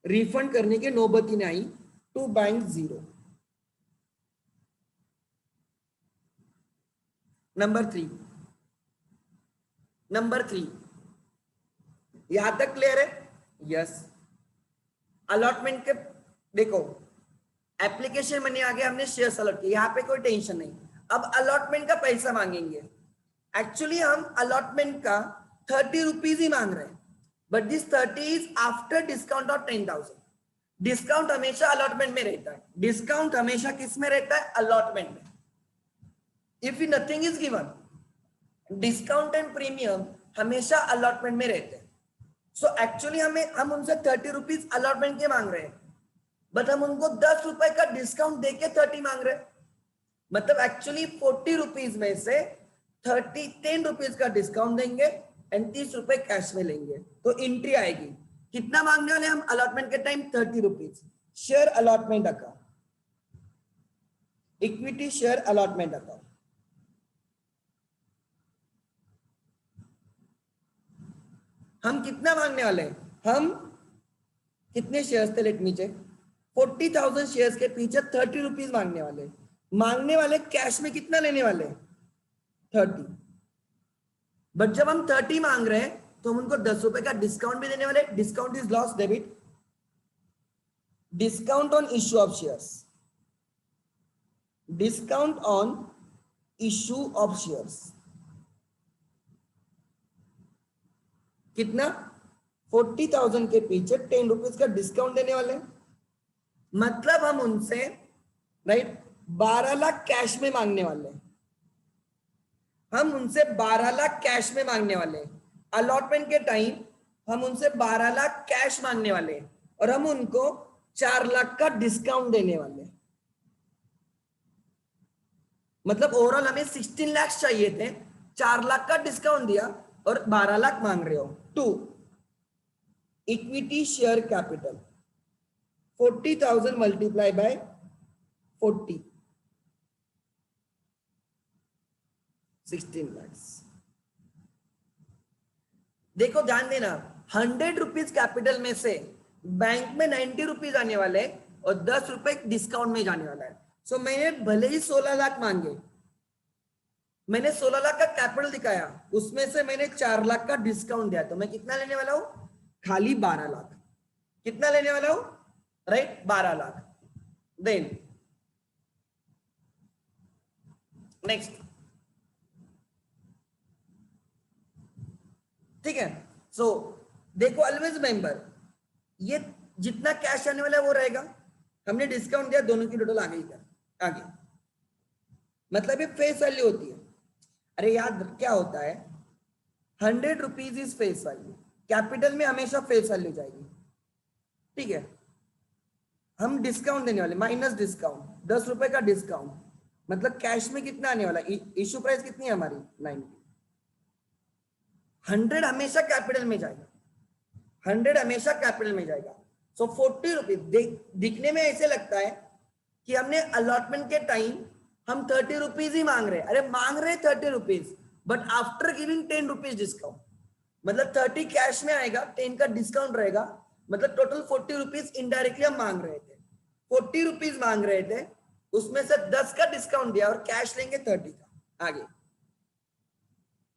रिफंड करने की नौबत ही नहीं आई, टू बैंक 0। नंबर 3, यहां तक क्लियर है, यस। अलॉटमेंट के देखो, एप्लीकेशन मनी आ गया, हमने शेयर अलॉट किया, यहाँ पे कोई टेंशन नहीं। अब अलॉटमेंट का पैसा मांगेंगे। एक्चुअली हम अलॉटमेंट का 30 रुपीज ही मांग रहे हैं, but this 30 is after discount of 10,000। Discount हमेशा अलॉटमेंट में रहता है, डिस्काउंट हमेशा किस में रहता है, अलॉटमेंट में। If nothing is given, discount and premium हमेशा अलॉटमेंट में रहते हैं। सो एक्चुअली हम उनसे 30 रुपीज अलॉटमेंट के मांग रहे हैं, बट हम उनको 10 रुपए का डिस्काउंट देके 30 मांग रहे हैं। मतलब एक्चुअली 40 रुपीज में से 10 रुपीज का डिस्काउंट देंगे एंड 30 रुपए कैश में लेंगे, तो एंट्री आएगी। कितना मांगने वाले हम अलॉटमेंट के time? 30 rupees. Share allotment account, equity share allotment account. हम कितना मांगने वाले हैं? हम कितने शेयर्स थे? Late me check. 40,000 शेयर्स के पीछे 30 रुपीज मांगने वाले। मांगने वाले कैश में कितना लेने वाले? 30। बट जब हम 30 मांग रहे हैं तो हम उनको 10 रुपए का डिस्काउंट भी देने वाले। Discount is loss debit, discount on issue of shares, discount on issue of shares. कितना? 40,000 के पीछे 10 रुपीज का डिस्काउंट देने वाले। मतलब हम उनसे राइट 12 लाख कैश में मांगने वाले। हम उनसे 12 लाख कैश में मांगने वाले। अलॉटमेंट के टाइम हम उनसे 12 लाख कैश मांगने वाले और हम उनको 4 लाख का डिस्काउंट देने वाले। मतलब ओवरऑल हमें 16 लाख चाहिए थे, 4 लाख का डिस्काउंट दिया और 12 लाख मांग रहे हो। 2 equity share capital, 40,000 multiply by 40, 16 lakh. देखो ध्यान देना, 100 रुपीज कैपिटल में से बैंक में 90 रुपीज आने वाले और 10 रुपए डिस्काउंट में जाने वाला है। सो मैंने भले ही 16 लाख मांगे, मैंने 16 लाख का कैपिटल दिखाया, उसमें से मैंने 4 लाख का डिस्काउंट दिया, तो मैं कितना लेने वाला हूं? खाली 12 लाख। कितना लेने वाला हूं? राइट 12 लाख। देन नेक्स्ट, ठीक है। सो देखो ऑलवेज रिमेंबर, ये जितना कैश आने वाला है वो रहेगा। हमने डिस्काउंट दिया, दोनों की टोटल आ गई आगे। मतलब ये फेस वैल्यू होती है। अरे याद क्या होता है, 100 rupees is face value. Capital में हमेशा फेस वैल्यू जाएगी, ठीक है। हम डिस्काउंट देने वाले, माइनस डिस्काउंट, 10 रुपए का डिस्काउंट, मतलब कैश में कितना आने वाला? इश्यू प्राइस कितनी है हमारी? 90। 100 हमेशा कैपिटल में जाएगा, 100 हमेशा कैपिटल में जाएगा। सो 40 रुपीज दिखने में ऐसे लगता है कि हमने अलॉटमेंट के टाइम हम 30 रुपीज ही मांग रहे हैं। अरे मांग रहे 30 rupees, but after giving 10 rupees discount, मतलब 30 कैश में आएगा, 10 का डिस्काउंट रहेगा, मतलब टोटल 40 रुपीज इनडायरेक्टली हम मांग रहे थे। 40 रुपीज मांग रहे थे, उसमें से 10 का डिस्काउंट दिया और कैश लेंगे 30 का। आगे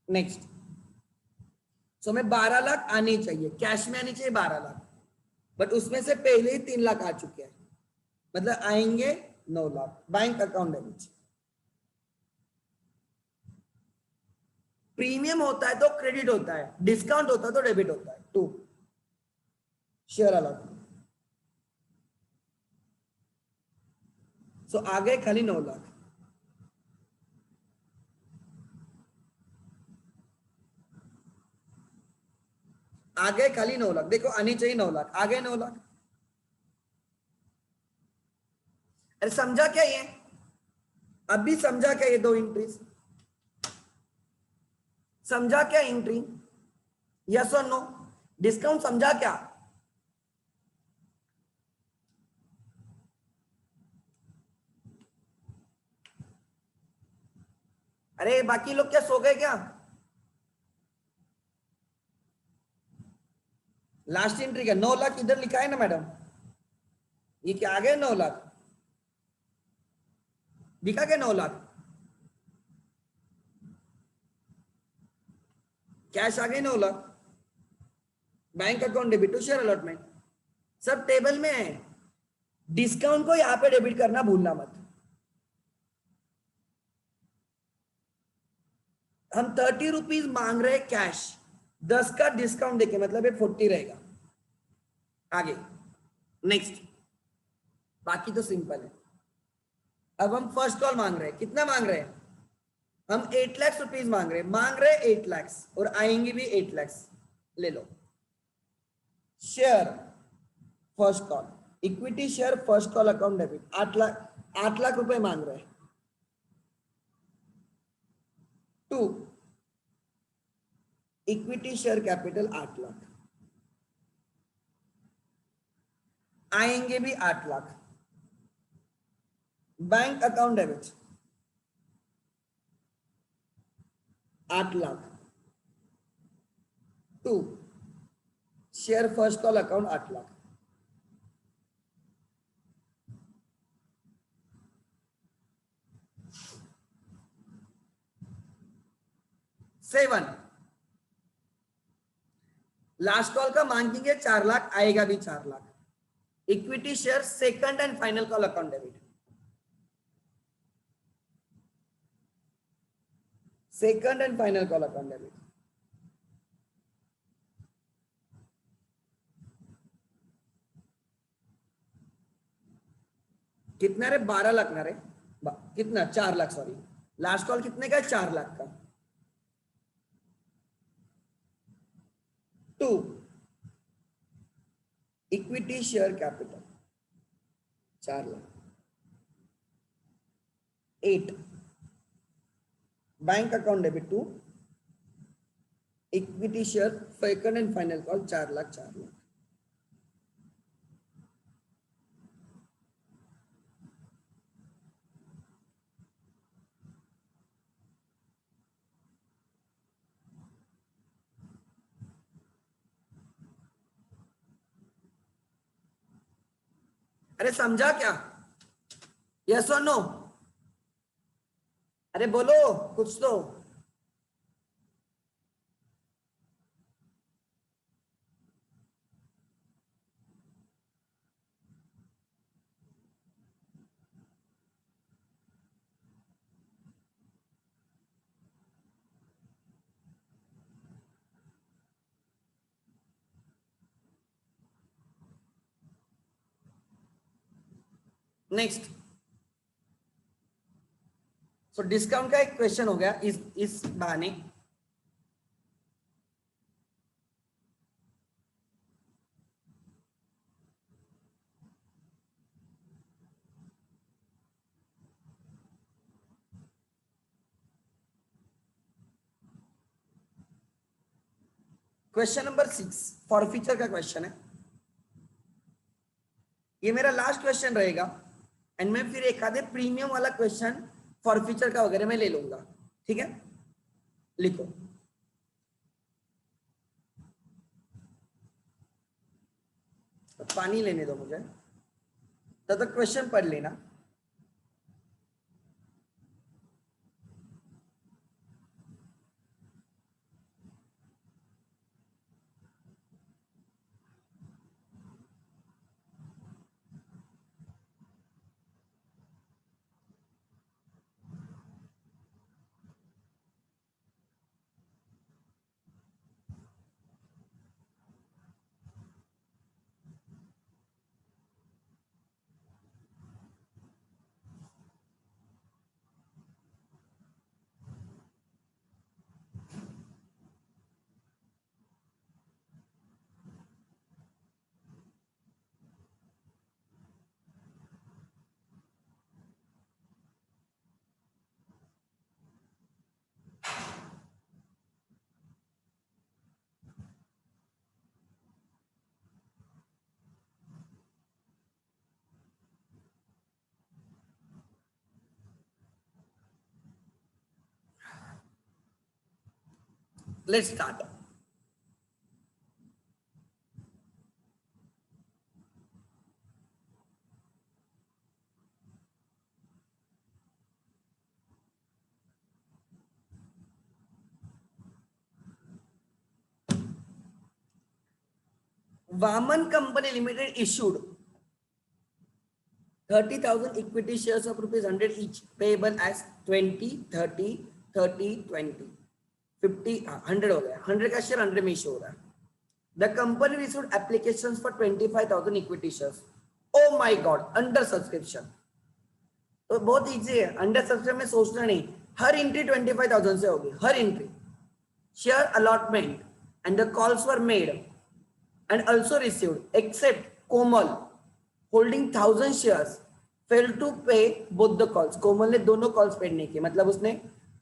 नेक्स्ट, सो मैं 12 लाख आने चाहिए, कैश में आनी चाहिए 12 लाख, बट उसमें से पहले ही 3 लाख आ चुके हैं, मतलब आएंगे 9 lakh. Bank account debit. Premium होता है तो क्रेडिट होता है, डिस्काउंट होता है तो डेबिट होता है। 2 शेयर अलॉटमेंट। सो आ गए खाली 9 लाख। आ गए खाली 9 लाख। देखो आनी चाहिए 9 लाख, आ गए 9 लाख। अरे समझा क्या ये? अभी समझा क्या ये 2 एंट्रीज? समझा क्या एंट्री? यस और नो? डिस्काउंट समझा क्या? अरे बाकी लोग क्या सो गए क्या? लास्ट एंट्री का 9 लाख इधर लिखा है ना मैडम, ये क्या आ गए 9 लाख? दिखा क्या 9 लाख? कैश आ गए 9 lakh, bank account debit to share allotment, सब टेबल में है। डिस्काउंट को यहां पे डेबिट करना भूलना मत। हम 30 रुपीज मांग रहे कैश, 10 का डिस्काउंट देके, मतलब ये 40 रहेगा। आगे नेक्स्ट, बाकी तो सिंपल है। अब हम फर्स्ट कॉल मांग रहे हैं, कितना मांग रहे हैं? हम 8 लाख रुपीज मांग रहे हैं 8 लाख, और आएंगे भी 8 लाख। ले लो share first call, equity share first call account debit 8 lakh रुपए मांग रहे हैं। 2 इक्विटी शेयर कैपिटल 8 लाख, आएंगे भी 8 lakh. Bank account debit 8 lakh. 2 share first call account 8 lakh. Seven last call का मांगेंगे 4 लाख, आएगा भी 4 lakh. Equity share second and final call account debit, second and final call account debit. कितना रे? 12 लाख ना रे? कितना? 4 लाख, सॉरी। लास्ट कॉल कितने का? 4 लाख का। 2 equity share capital 4 lakh. 8 bank account debit 2 equity share second and final call 4 lakh 4 lakh. अरे समझा क्या? यस और नो? अरे बोलो कुछ तो। नेक्स्ट, सो डिस्काउंट का एक क्वेश्चन हो गया इस बहाने। क्वेश्चन नंबर 6 फॉरफीचर का क्वेश्चन है। ये मेरा लास्ट क्वेश्चन रहेगा एंड मैं फिर एक आधे प्रीमियम वाला क्वेश्चन फॉरफीचर का वगैरह मैं ले लूंगा। ठीक है, लिखो। पानी लेने दो मुझे, तब तक क्वेश्चन पढ़ लेना। Let's start. Vaman Company Limited issued 30,000 equity shares of ₹100 each, payable as 20, 30, 30, 20, 50, 100 हो गया। 100 का शेयर 100 में इशू हो रहा है। The company received applications for 25,000 equity shares. Oh my God, under subscription. तो बहुत इजी है, अंडर सब्सक्रिप्शन में सोचना नहीं, हर एंट्री 25,000 से होगी, हर entry. Share allotment and the calls were made and also received except Komal holding 1000 shares fail to pay both the calls, Komal ने दोनों कॉल्स पेड नहीं किए, मतलब उसने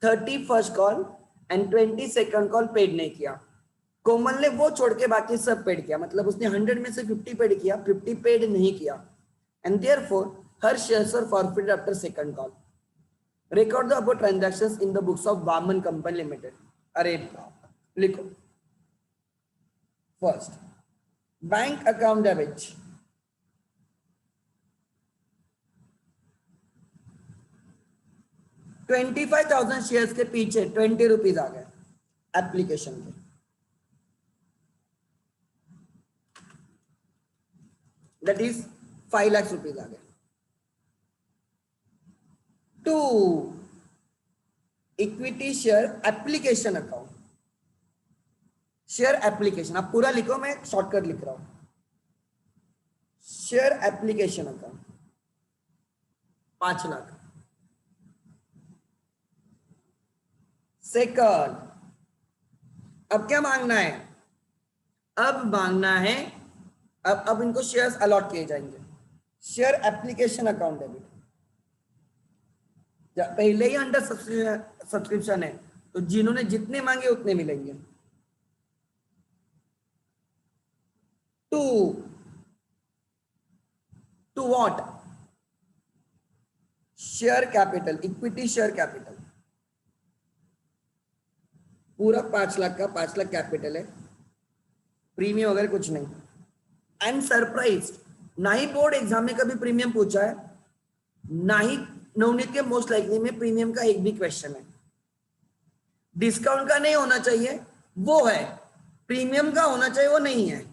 30 first call and 20 second call paid नहीं किया। कोमल ने वो छोड़ के बाकी सब पेड किया, मतलब उसने 100 में से 50 पेड किया, 50 पेड नहीं किया, and therefore her shares are forfeited after second call. Record the about transactions in the books of Vaman company limited. अरे लिखो, first bank account debit, 25,000 shares के पीछे 20 रुपीज आ गए एप्लीकेशन के, दैट इज 5 लाख रुपीज आ गए। To equity share application account, share application, आप पूरा लिखो, मैं शॉर्टकट लिख रहा हूं। Share application account 5 lakh. Second, अब क्या मांगना है, अब मांगना है, अब इनको शेयर्स अलॉट किए जाएंगे। शेयर एप्लीकेशन अकाउंट डेबिट, पहले ही अंडर सब्सक्रिप्शन है, तो जिन्होंने जितने मांगे उतने मिलेंगे। To to what, share capital, equity share capital, पूरा 5 लाख का 5 लाख कैपिटल है, प्रीमियम वगैरह कुछ नहीं। एंड सरप्राइज, ना ही बोर्ड एग्जाम में कभी प्रीमियम पूछा है, ना ही नवनीत के मोस्ट लाइकली में प्रीमियम का एक भी क्वेश्चन है। डिस्काउंट का नहीं होना चाहिए, वो है, प्रीमियम का होना चाहिए, वो नहीं है।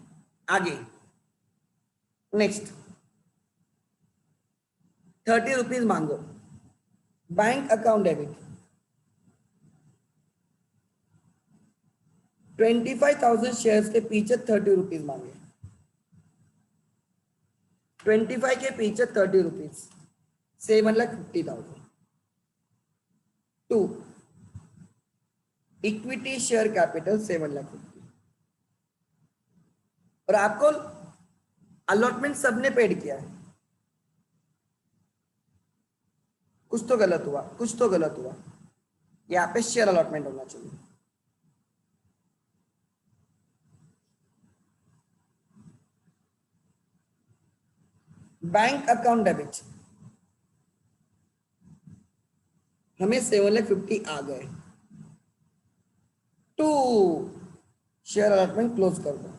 आगे नेक्स्ट, 30 रुपीज मांगो, बैंक अकाउंट डेबिट, 25,000 शेयर्स के पीछे 30 रुपीज मांगे, 25 के पीछे 30 rupees, 7,50,000। To equity share capital 7,50,000, और आपको अलॉटमेंट सबने पेड किया है, कुछ तो गलत हुआ, कुछ तो गलत हुआ, यहाँ पे शेयर अलॉटमेंट होना चाहिए। बैंक अकाउंट डेबिट, हमें 7,50,000 आ गए। टू शेयर अलॉटमेंट क्लोज कर दो।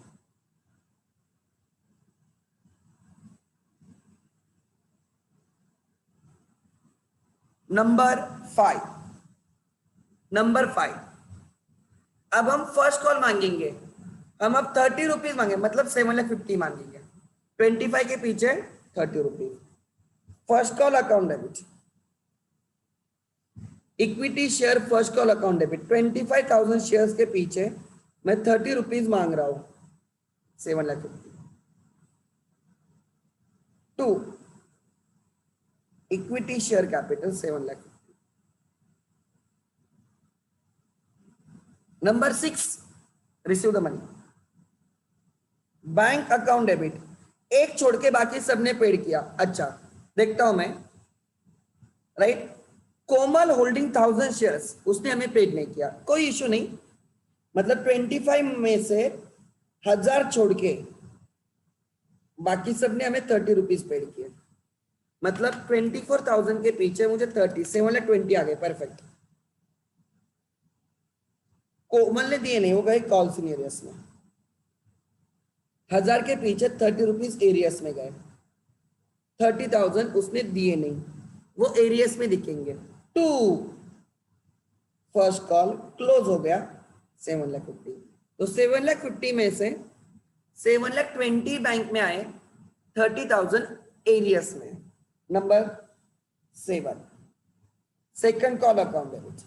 नंबर 5, अब हम फर्स्ट कॉल मांगेंगे, हम अब 30 रुपीज मांगे, मतलब 7,50,000 मांगेंगे, 25 के पीछे 30 rupees. First call account debit, equity share first call account debit, 25,000 shares के पीछे मैं 30 रुपीज मांग रहा हूं, 7,50,000। To equity share capital 7,50,000। Number 6, receive the money, bank account debit, एक छोड़ के बाकी सबने पेड किया। अच्छा देखता हूं मैं, राइट, कोमल होल्डिंग 1000 शेयर्स, उसने हमें पेड नहीं किया, कोई इशू नहीं, मतलब 25 में से 1000 छोड़ के बाकी सबने हमें 30 रुपीज पेड किए, मतलब 24,000 के पीछे मुझे 30, 7,20,000 आ गए, परफेक्ट। कोमल ने दिए नहीं, वो गए कॉल्स इन एरियस में, 1000 के पीछे 30 रुपीज एरियस में गए, 30,000 उसने दिए नहीं, वो एरियस में दिखेंगे। टू फर्स्ट कॉल क्लोज हो गया, 7,50,000, तो 7,50,000 में से 7,20,000 बैंक में आए, 30,000 एरियस में। Number 7, second call account debit,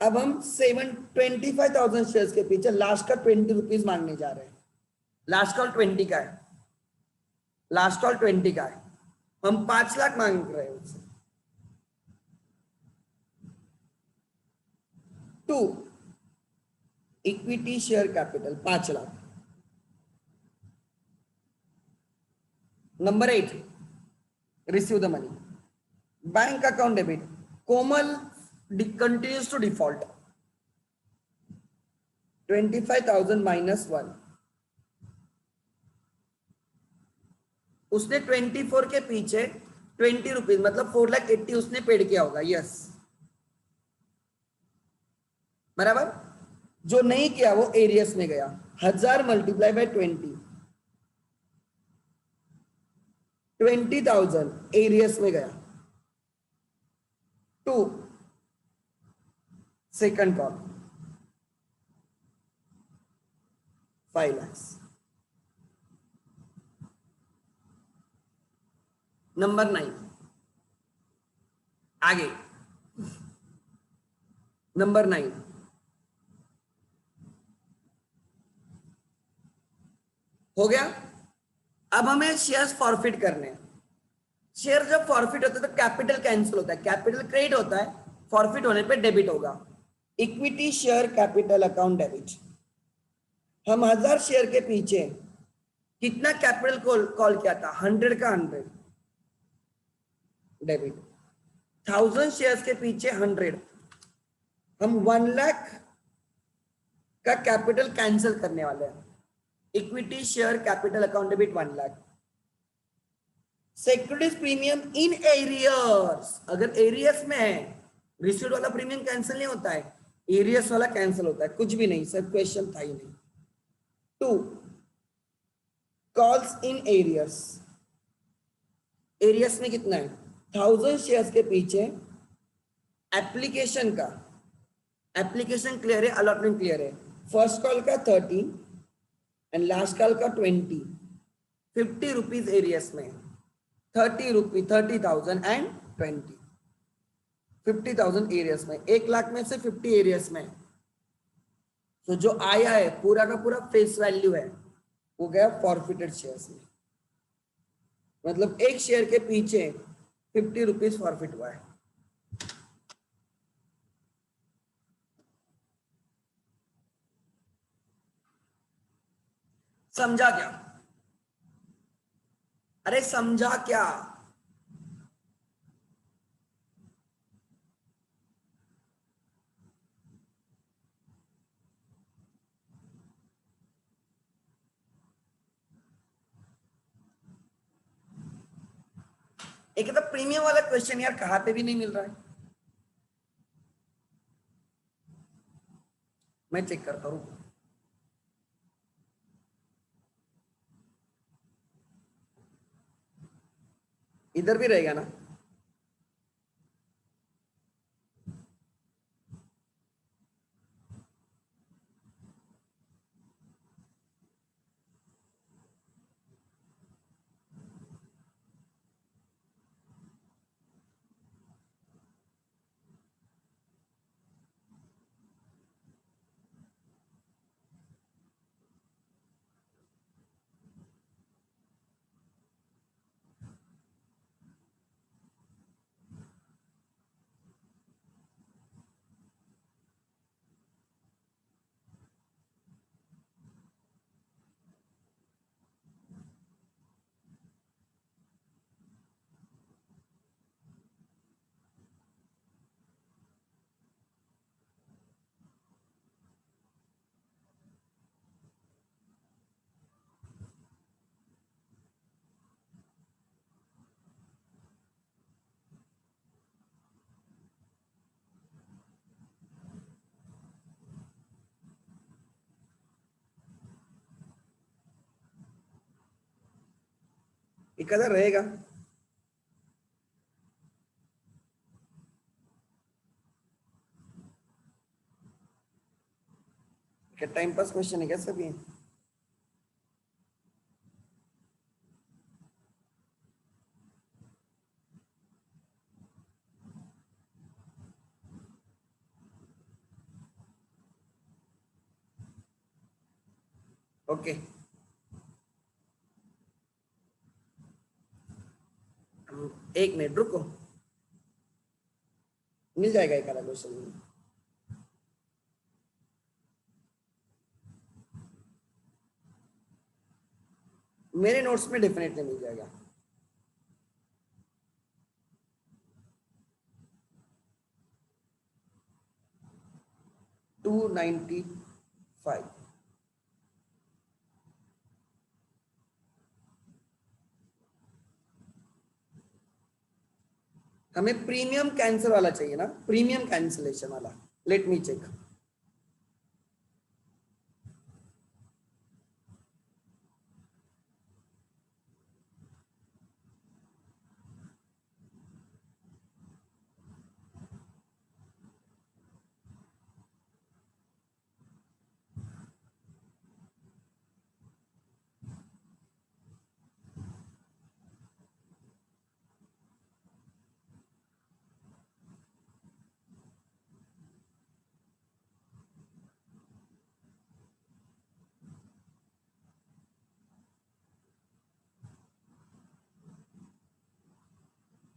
अब हम 25,000 शेयर्स के पीछे लास्ट का 20 रुपीज मांगने जा रहे हैं, लास्ट कॉल 20 का है, लास्ट कॉल 20 का है, हम 5 लाख मांग रहे हैं उससे। To equity share capital 5 lakh, Number 8, receive the money. Bank account debit. Komal continues to default. 25,000 minus 1. उसने 24 के पीछे 20 रुपीज मतलब 4,80,000 उसने पेड किया होगा. यस, बराबर. जो नहीं किया वो एरियस में गया. 1000 मल्टीप्लाई बाय 20,000 एरियस में गया. 2 सेकंड कॉल 5 lakhs. नंबर 9 आगे. नंबर 9 हो गया. अब हमें शेयर्स फॉरफिट करने हैं. शेयर जब फॉरफिट होता है तो कैपिटल कैंसिल होता है, कैपिटल क्रेडिट होता है, फॉरफिट होने पे डेबिट होगा. Equity share capital account debit. हम 1000 शेयर के पीछे कितना कैपिटल कॉल किया था? 100 का 100 डेबिट. 1000 शेयर्स के पीछे 100. हम 1 लाख का कैपिटल कैंसिल करने वाले हैं. Equity share capital account debit 1 lakh. Securities premium in arrears. अगर एरियर्स में है, रिसीव्ड वाला प्रीमियम कैंसिल नहीं होता है, एरियर्स वाला कैंसिल होता है. कुछ भी नहीं सर, क्वेश्चन था ही नहीं. 2 कॉल्स इन एरियर्स. एरियर्स में कितना है? 1000 शेयर्स के पीछे एप्लीकेशन का, एप्लीकेशन क्लियर है, अलॉटमेंट क्लियर है. फर्स्ट कॉल का 30 एंड लास्ट कॉल का 20. 50 रुपीज एरियर्स में. 30 रुपीज 30,000 एंड 20. 50,000 एरियर्स में. 1 लाख में से 50 एरियर्स में. तो जो आया है पूरा का पूरा फेस वैल्यू है, वो गया फॉरफिटेड शेयर्स में. मतलब एक शेयर के पीछे 50 रुपीज फॉरफिट हुआ है. समझा क्या? अरे समझा क्या? एक तो प्रीमियम वाला क्वेश्चन यार कहां पे भी नहीं मिल रहा है. मैं चेक करता हूं. इधर भी रहेगा ना? एक कदर रहेगा. क्या टाइम पास क्वेश्चन है क्या सभी? ओके. एक मिनट रुको, मिल जाएगा एक आधा क्वेश्चन. मेरे नोट्स में डेफिनेटली मिल जाएगा. 295। हमें प्रीमियम कैंसिल वाला चाहिए ना, प्रीमियम कैंसिलेशन वाला। Let me check.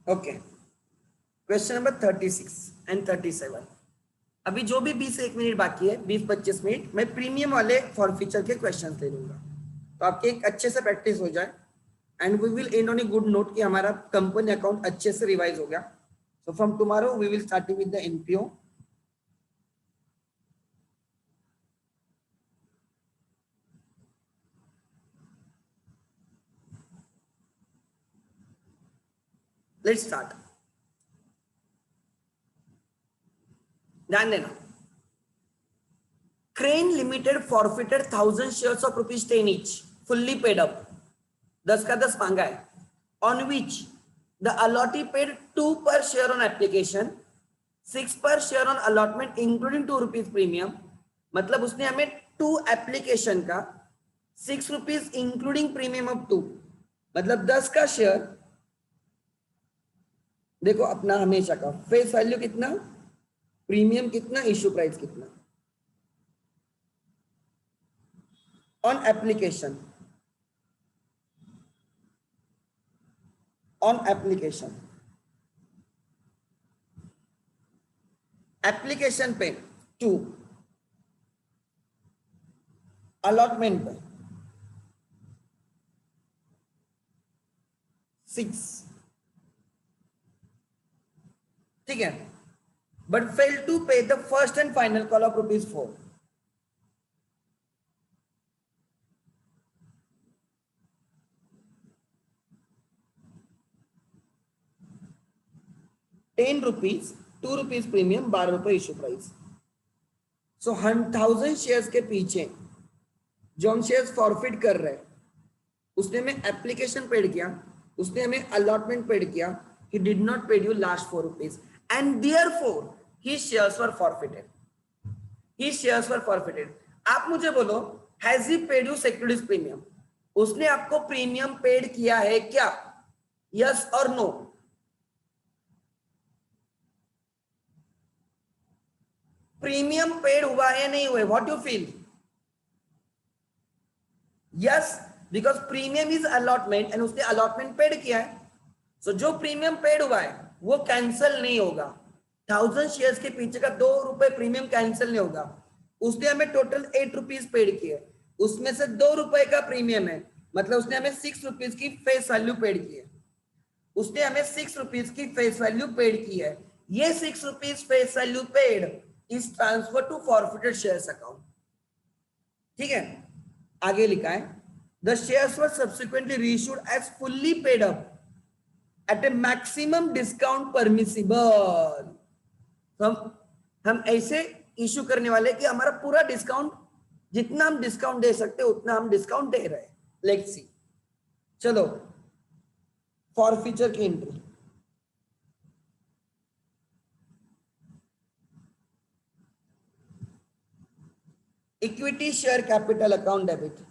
Okay, question number 36 and 37। अभी जो भी 20 1 मिनट बाकी है, 20 25 मिनट, मैं प्रीमियम वाले फॉरफीचर के क्वेश्चन ले लूंगा, तो आपके एक अच्छे से प्रैक्टिस हो जाए and we will end on a good note कि हमारा कंपनी अकाउंट अच्छे से रिवाइज हो गया। So from tomorrow we will starting with the NPO. Let's start. ध्यान देना, Crane Limited forfeited 1000 shares of ₹10 each, fully paid up, 10 का 10 मांगा है, on which the allottee paid 2 per share on application, 6 per share on allotment including ₹2 premium. मतलब उसने हमें 2 application का, ₹6 including premium of 2, मतलब 10 का शेयर। देखो अपना हमेशा का फेस वैल्यू कितना, प्रीमियम कितना, इश्यू प्राइस कितना, on application, on application, application पे 2, अलॉटमेंट पे 6, ठीक है, बट फेल टू पे the first and final call of ₹4। ₹10, ₹2 premium, ₹12 issue price. So 1000 shares के पीछे जो हम शेयर्स फॉरफिट कर रहे हैं, उसने हमें एप्लीकेशन पेड किया, उसने हमें अलॉटमेंट पेड किया, he did not pay you last ₹4 and therefore his shares were forfeited, his shares were forfeited। आप मुझे बोलो, has he paid you securities premium? उसने आपको प्रीमियम पेड किया है क्या, yes or no? Premium paid हुआ है नहीं हुआ, what you feel? Yes, because premium is allotment and उसने अलॉटमेंट पेड किया है। सो जो प्रीमियम पेड हुआ है वो कैंसिल नहीं होगा। 1000 शेयर्स के पीछे का ₹2 प्रीमियम कैंसिल नहीं होगा। उसने हमें टोटल ₹8 पेड किए, उसमें से ₹2 का प्रीमियम है, मतलब उसने हमें ₹6 की फेस वैल्यू पेड की है, उसने हमें ₹6 की फेस वैल्यू पेड की है। ये ₹6 face value paid is transfer to forfeited shares account, ठीक है। आगे लिखा है the shares were subsequently reissued as fully paid up at a maximum discount permissible. हम ऐसे इश्यू करने वाले कि हमारा पूरा डिस्काउंट, जितना हम डिस्काउंट दे सकते उतना हम डिस्काउंट दे रहे हैं। लेट्स सी, चलो फॉरफीचर की entry. Equity share capital account debit,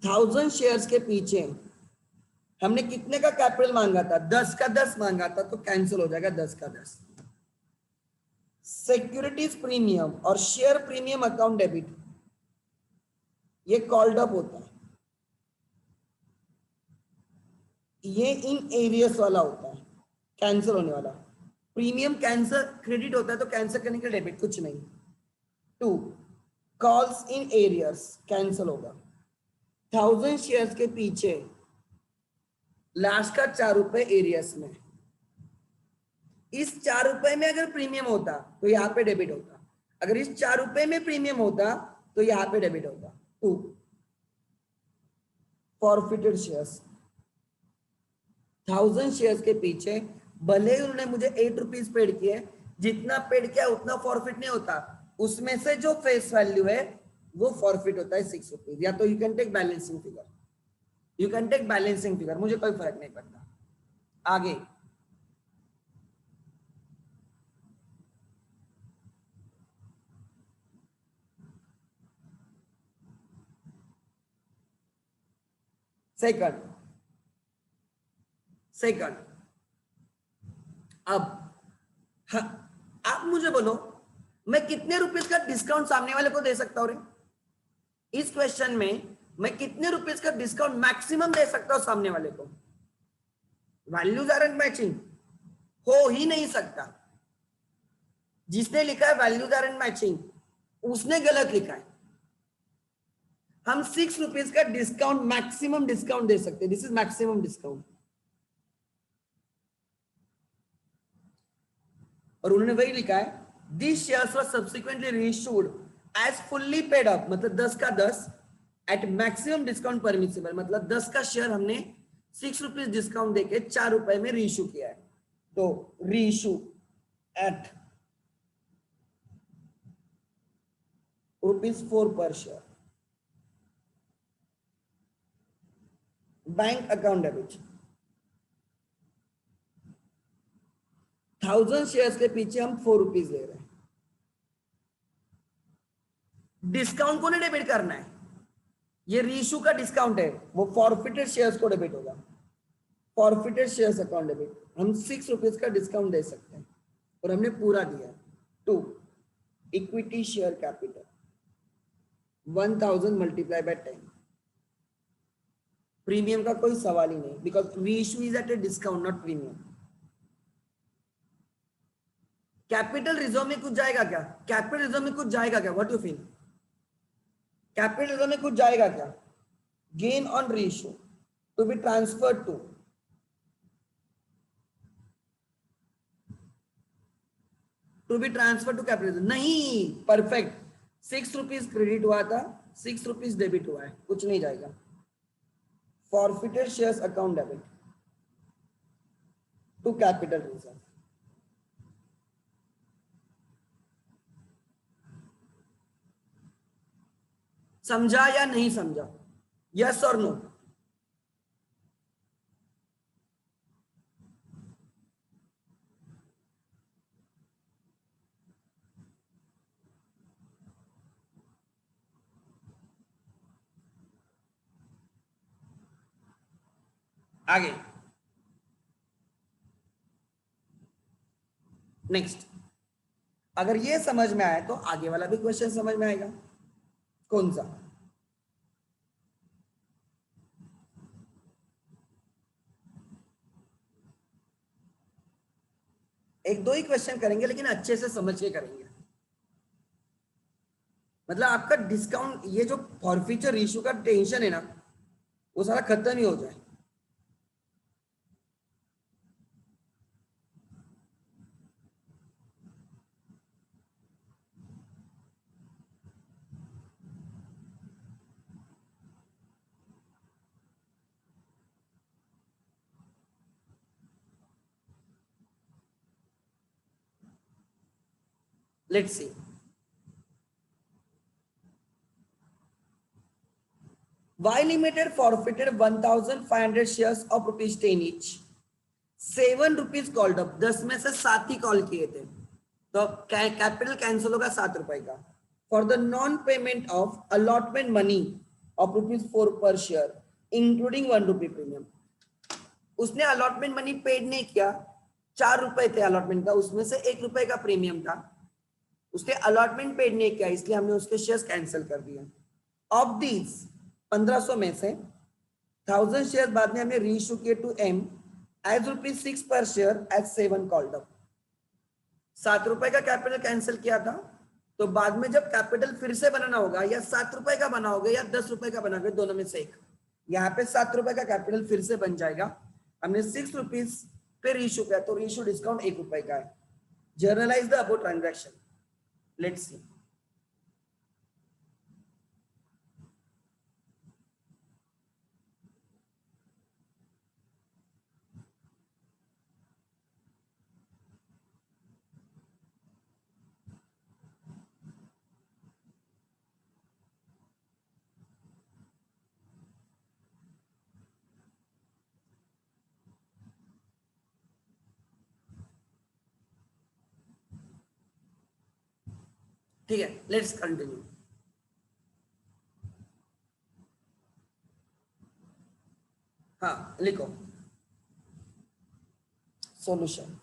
1000 shares के पीछे हमने कितने का कैपिटल मांगा था, 10 का 10 मांगा था, तो कैंसिल हो जाएगा 10 का 10। सिक्योरिटीज प्रीमियम और शेयर प्रीमियम अकाउंट डेबिट, ये कॉल्ड अप होता है, ये इन एरियस वाला होता है, कैंसिल होने वाला। प्रीमियम कैंसिल क्रेडिट होता है तो कैंसिल करने के डेबिट कुछ नहीं। 2 कॉल्स इन एरियर्स कैंसिल होगा। 1000 शेयर्स के पीछे लास्ट का ₹4 एरियस में, इस 4 रुपए में अगर प्रीमियम होता तो यहाँ पे डेबिट होता, अगर इस 4 रुपए में प्रीमियम होता तो यहाँ पे डेबिट होता। 2 फॉरफिटेड शेयर्स, 1000 शेयर्स के पीछे भले ही उन्होंने मुझे 8 रुपीज पेड किए, जितना पेड किया उतना फॉरफिट नहीं होता, उसमें से जो फेस वैल्यू है वो फॉरफिट होता है 6 रुपीज। या तो you can take balancing figure, you can take balancing figure, मुझे कोई फर्क नहीं पड़ता। आगे सेकंड अब हाँ, आप मुझे बोलो मैं कितने रुपीस का डिस्काउंट सामने वाले को दे सकता हूँ रे? इस क्वेश्चन में मैं कितने रुपीस का डिस्काउंट मैक्सिमम दे सकता हूं सामने वाले को? वैल्यूज आर मैचिंग, हो ही नहीं सकता। जिसने लिखा है वैल्यूज आर मैचिंग उसने गलत लिखा है। हम 6 रुपीज का डिस्काउंट मैक्सिमम डिस्काउंट दे सकते हैं, दिस इज मैक्सिमम डिस्काउंट। और उन्होंने वही लिखा है this shares were subsequently reissued as fully paid up, मतलब 10 का 10 एट मैक्सिमम डिस्काउंट परमिसिबल, मतलब 10 का शेयर हमने 6 रुपीज डिस्काउंट देके 4 रुपए में रीइश्यू किया है। तो रीइश्यू एट ₹4 पर share, bank account debit. 1000 shares के पीछे हम 4 रुपीज ले रहे हैं। डिस्काउंट को नहीं डेबिट करना है, ये रीइश्यू का डिस्काउंट है, वो फॉरफिटेड शेयर्स को डेबिट होगा। फॉरफिटेड शेयर्स अकाउंट डेबिट, हम 6 रुपीज का डिस्काउंट दे सकते हैं और हमने पूरा दिया। 2 equity share capital 1000 multiply by 10, premium का कोई सवाल ही नहीं because reissue is at a discount not premium. Capital reserve में कुछ जाएगा क्या? कैपिटल रिजर्व में कुछ जाएगा क्या? What you feel? Capital reserve में कुछ जाएगा क्या? Gain on reissue to be transferred to be transfer to capital, नहीं, परफेक्ट। 6 रुपीज क्रेडिट हुआ था, 6 रुपीज डेबिट हुआ है, कुछ नहीं जाएगा। Forfeited shares account debit to capital reserve. समझा या नहीं समझा? यस और नो? आगे नेक्स्ट, अगर ये समझ में आए तो आगे वाला भी क्वेश्चन समझ में आएगा। कौन सा? एक दो ही क्वेश्चन करेंगे लेकिन अच्छे से समझ के करेंगे, मतलब आपका डिस्काउंट, ये जो फॉरफीचर इशू का टेंशन है ना, वो सारा खत्म ही हो जाए। Let's see, Y Limited forfeited 1,500 shares of ₹10 each. 7 rupees called up, 10 में से 7 ही कॉल किए थे, तो कैपिटल कैंसिल होगा 7 रुपए का। For the non payment of allotment money of ₹4 पर शेयर इंक्लूडिंग 1 रुपी प्रीमियम। उसने अलॉटमेंट मनी पेड नहीं किया, 4 रुपए थे अलॉटमेंट का, उसमें से 1 रुपए का प्रीमियम था, उसने अलॉटमेंट पेड नहीं किया, इसलिए हमने उसके शेयर्स कैंसिल कर दिए। ऑफ दीज 1500 में से 1000 शेयर बाद में हमने रीइश्यू किए to M as ₹6 per share as 7 called up. 7 रुपए का कैपिटल कैंसिल किया था, तो बाद में जब कैपिटल फिर से बनाना होगा, या 7 रुपए का बना होगा या 10 रुपए का बना होगा, दोनों में से एक। यहाँ पे 7 रुपए का कैपिटल फिर से बन जाएगा। हमने 6 रुपीज फिर रीइश्यू किया तो रीइश्यू डिस्काउंट 1 रुपए का है। Generalized the about transaction, let's see. ठीक है, लेट्स कंटिन्यू। हाँ लिखो सॉल्यूशन।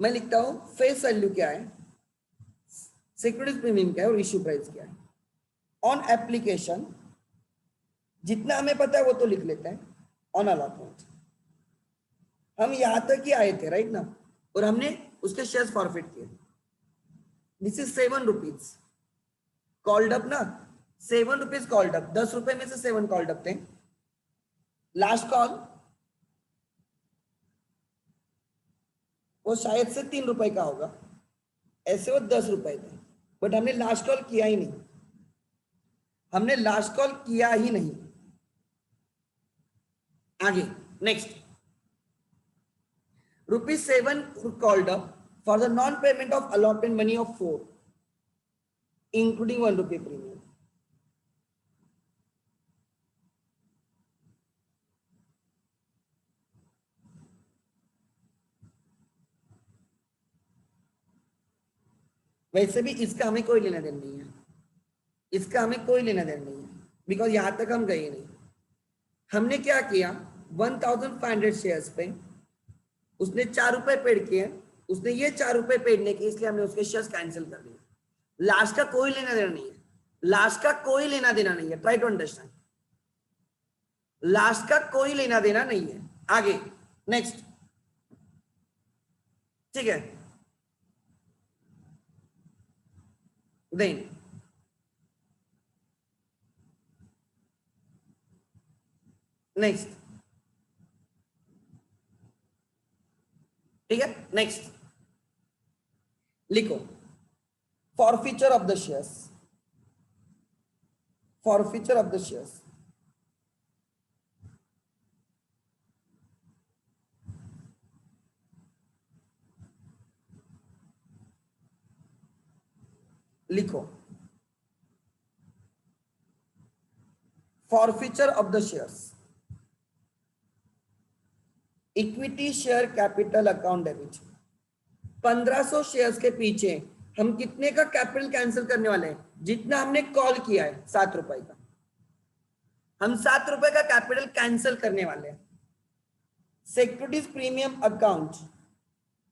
मैं लिखता हूं फेस वैल्यू क्या है, सिक्योरिटीज प्रीमियम क्या है और इश्यू प्राइस क्या है। ऑन एप्लीकेशन जितना हमें पता है वो तो लिख लेते हैं। ऑन अलॉटमेंट हम यहां तक ही आए थे राइट ना, और हमने उसके शेयर्स फॉरफिट किए। This is 7 rupees called up ना, 7 रुपीज कॉल्ड अप, 10 रुपए में से 7 कॉल्ड अप थे। लास्ट कॉल वो शायद से 3 रुपए का होगा, ऐसे वो 10 रुपए थे, बट हमने लास्ट कॉल किया ही नहीं, हमने लास्ट कॉल किया ही नहीं। आगे next, ₹7 called up for the non-payment of allotment money of 4, including ₹1 premium. वैसे भी इसका हमें कोई लेना देना नहीं है, इसका हमें कोई लेना देना नहीं है, बिकॉज यहां तक हम गए नहीं। हमने क्या किया, 1500 शेयर्स पे उसने 4 रुपए पेड किए, उसने ये 4 रुपए पेड नहीं किए, इसलिए हमने उसके शेयर्स कैंसिल कर दिए। लास्ट का कोई लेना देना नहीं है, लास्ट का कोई लेना देना नहीं है, ट्राई टू अंडरस्टैंड, लास्ट का कोई लेना देना नहीं है। आगे नेक्स्ट, ठीक है। देन नेक्स्ट, ठीक है। नेक्स्ट लिखो forfeiture of the shares, forfeiture of the shares. लिखो forfeiture of the shares, equity share capital account debit. 1500 shares के पीछे हम कितने का कैपिटल कैंसिल करने वाले हैं, जितना हमने कॉल किया है 7 रुपए का, हम 7 रुपए का कैपिटल कैंसिल करने वाले हैं। सिक्योरिटीज प्रीमियम अकाउंट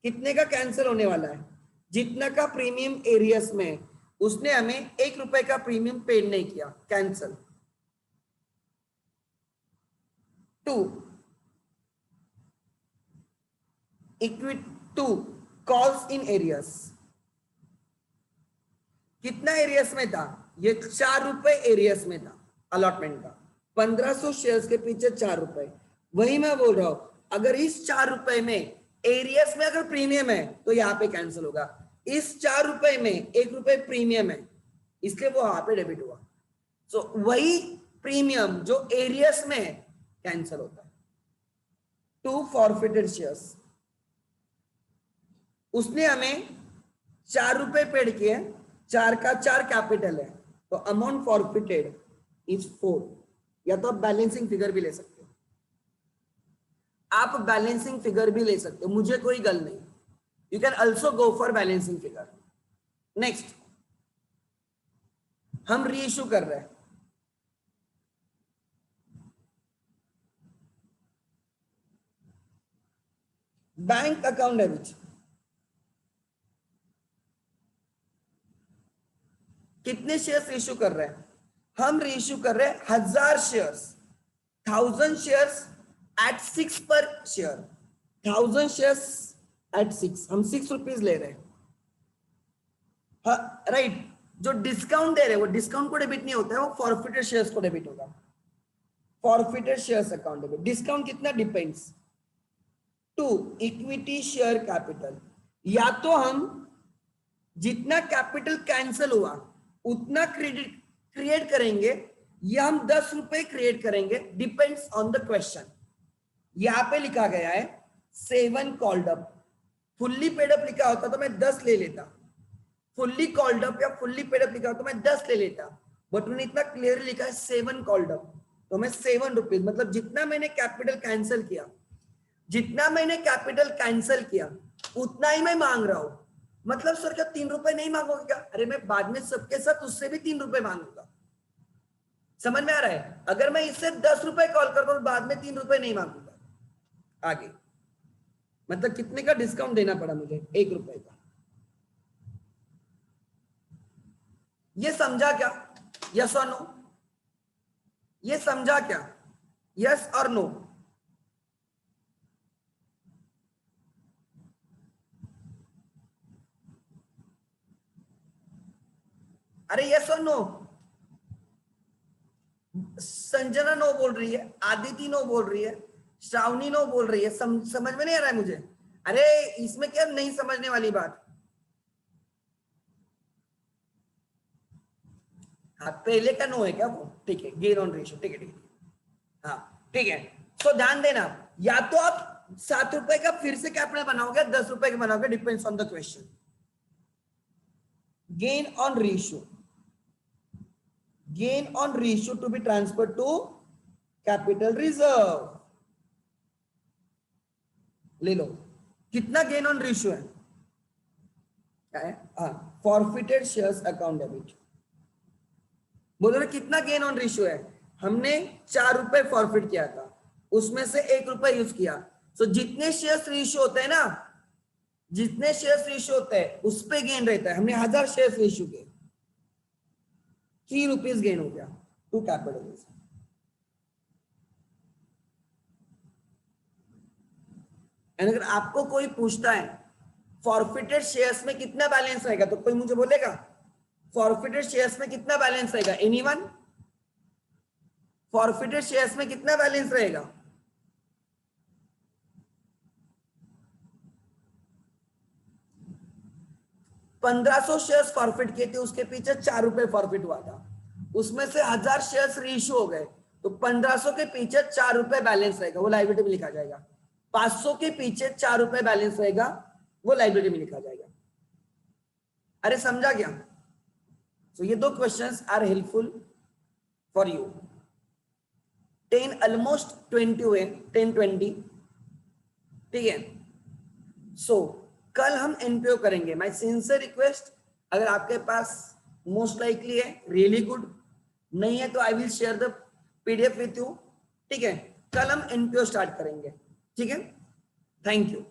कितने का कैंसिल होने वाला है, जितना का प्रीमियम एरियस में उसने हमें 1 रुपए का प्रीमियम पेड नहीं किया, cancel. 2 equity 2 calls in areas, कितना एरियस में था, ये 4 रुपए एरियस में था अलॉटमेंट का, 1500 शेयर्स के पीछे 4 रुपए। वही मैं बोल रहा हूं, अगर इस 4 रुपए में एरियस में अगर प्रीमियम है तो यहाँ पे कैंसिल होगा, इस 4 रुपए में 1 रुपए प्रीमियम है, इसलिए वो यहाँ पे डेबिट हुआ। सो वही प्रीमियम जो एरियस में है कैंसिल होता है। 2 फॉरफिटेड शेयर्स, उसने हमें 4 रुपए पेड किए, 4 का 4 कैपिटल है, तो अमाउंट फॉरफिटेड इज 4। या तो आप बैलेंसिंग फिगर भी ले सकते हो, आप बैलेंसिंग फिगर भी ले सकते हो, मुझे कोई गल नहीं, you can also go for balancing figure. Next, हम रीइश्यू कर रहे हैं, बैंक अकाउंट डेबिट, कितने शेयर्स इश्यू कर रहे हैं, हम रीइश्यू कर रहे हैं 1000 shares, 1000 shares eight 6 per share, 1000 shares eight 6, हम 6 रुपीज ले रहे हैं। हाँ राइट, जो डिस्काउंट दे रहे हैं वो डिस्काउंट को डेबिट नहीं होता है, वो फॉरफिटेड शेयर्स को डेबिट होगा। Forfeited shares account debit, discount कितना depends, to equity share capital, या तो हम जितना कैपिटल कैंसिल हुआ उतना क्रिएट करेंगे, या हम 10 रुपए क्रिएट करेंगे, डिपेंड्स ऑन द क्वेश्चन। यहां पे लिखा गया है 7 called up, fully paid up लिखा होता तो मैं 10 ले लेता, फुल्ली कॉल्ड अप या फुल्ली पेड अप लिखा होता तो मैं 10 ले लेता, बट उन्होंने इतना क्लियरली लिखा है 7 कॉल्ड अप, तो मैं 7 रुपीज, मतलब जितना मैंने कैपिटल कैंसिल किया, जितना मैंने कैपिटल कैंसिल किया उतना ही मैं मांग रहा हूं। मतलब सर क्या 3 रुपए नहीं मांगोगे क्या? अरे मैं बाद में सबके साथ उससे भी 3 रुपए मांगूंगा। समझ में आ रहा है? अगर मैं इससे 10 रुपए कॉल करता हूं बाद में 3 रुपए नहीं मांगूंगा आगे। मतलब कितने का डिस्काउंट देना पड़ा मुझे? 1 रुपए का। ये समझा क्या? यस और नो? ये समझा क्या? यस और नो? अरे यस और नो? संजना नो बोल रही है, आदिति नो बोल रही है, श्रावणी नो बोल रही है। समझ में नहीं आ रहा है मुझे? अरे इसमें क्या नहीं समझने वाली बात? हाँ पहले का नो है क्या वो? ठीक है, गेन ऑन रेशियो, ठीक है ठीक है, हाँ ठीक है। तो ध्यान देना, या तो आप 7 रुपए का फिर से कैपिटल बनाओगे, 10 रुपए का बनाओगे, depends on the question. Gain on ratio, gain on ratio to be transferred to capital reserve। ले लो, कितना गेन ऑन रेशियो है? क्या है? Forfeited shares account debit. बोलो ना कितना गेन ऑन रेशियो है? हमने 4 रुपए फॉरफिट किया था, उसमें से 1 रुपए यूज किया, तो जितने शेयर्स रेशियो होते हैं ना, जितने शेयर्स रेशियो होते हैं उस पे गेन रहता है। हमने 1000 शेयर्स रेशियो किए, 3 रुपीज गेन हो गया टू कैपिटल। अगर आपको कोई पूछता है फॉरफिटेड शेयर्स में कितना बैलेंस रहेगा, तो कोई मुझे बोलेगा फॉरफिटेड शेयर्स में कितना बैलेंस रहेगा? एनीवन? फॉरफिटेड शेयर्स में कितना बैलेंस रहेगा? ₹1500 शेयर्स फॉरफिट किए थे, उसके पीछे 4 रुपए फॉरफिट हुआ था, उसमें से 1000 शेयर्स रेशियो हो गए, तो 1500 के पीछे 4 रुपए बैलेंस रहेगा, वो लायबिलिटी में लिखा जाएगा। 500 के पीछे 4 रुपए बैलेंस रहेगा, वो लायबिलिटी में लिखा जाएगा। अरे समझा क्या? तो ये 2 questions are helpful for you. 10 almost 20 हुए, 10-20, ठीक है। सो कल हम एनपीओ करेंगे। माय सिंसियर रिक्वेस्ट, अगर आपके पास मोस्ट लाइकली है रियली गुड, नहीं है तो I will share the PDF with you, ठीक है। कल हम एनपीओ स्टार्ट करेंगे, ठीक है। Thank you.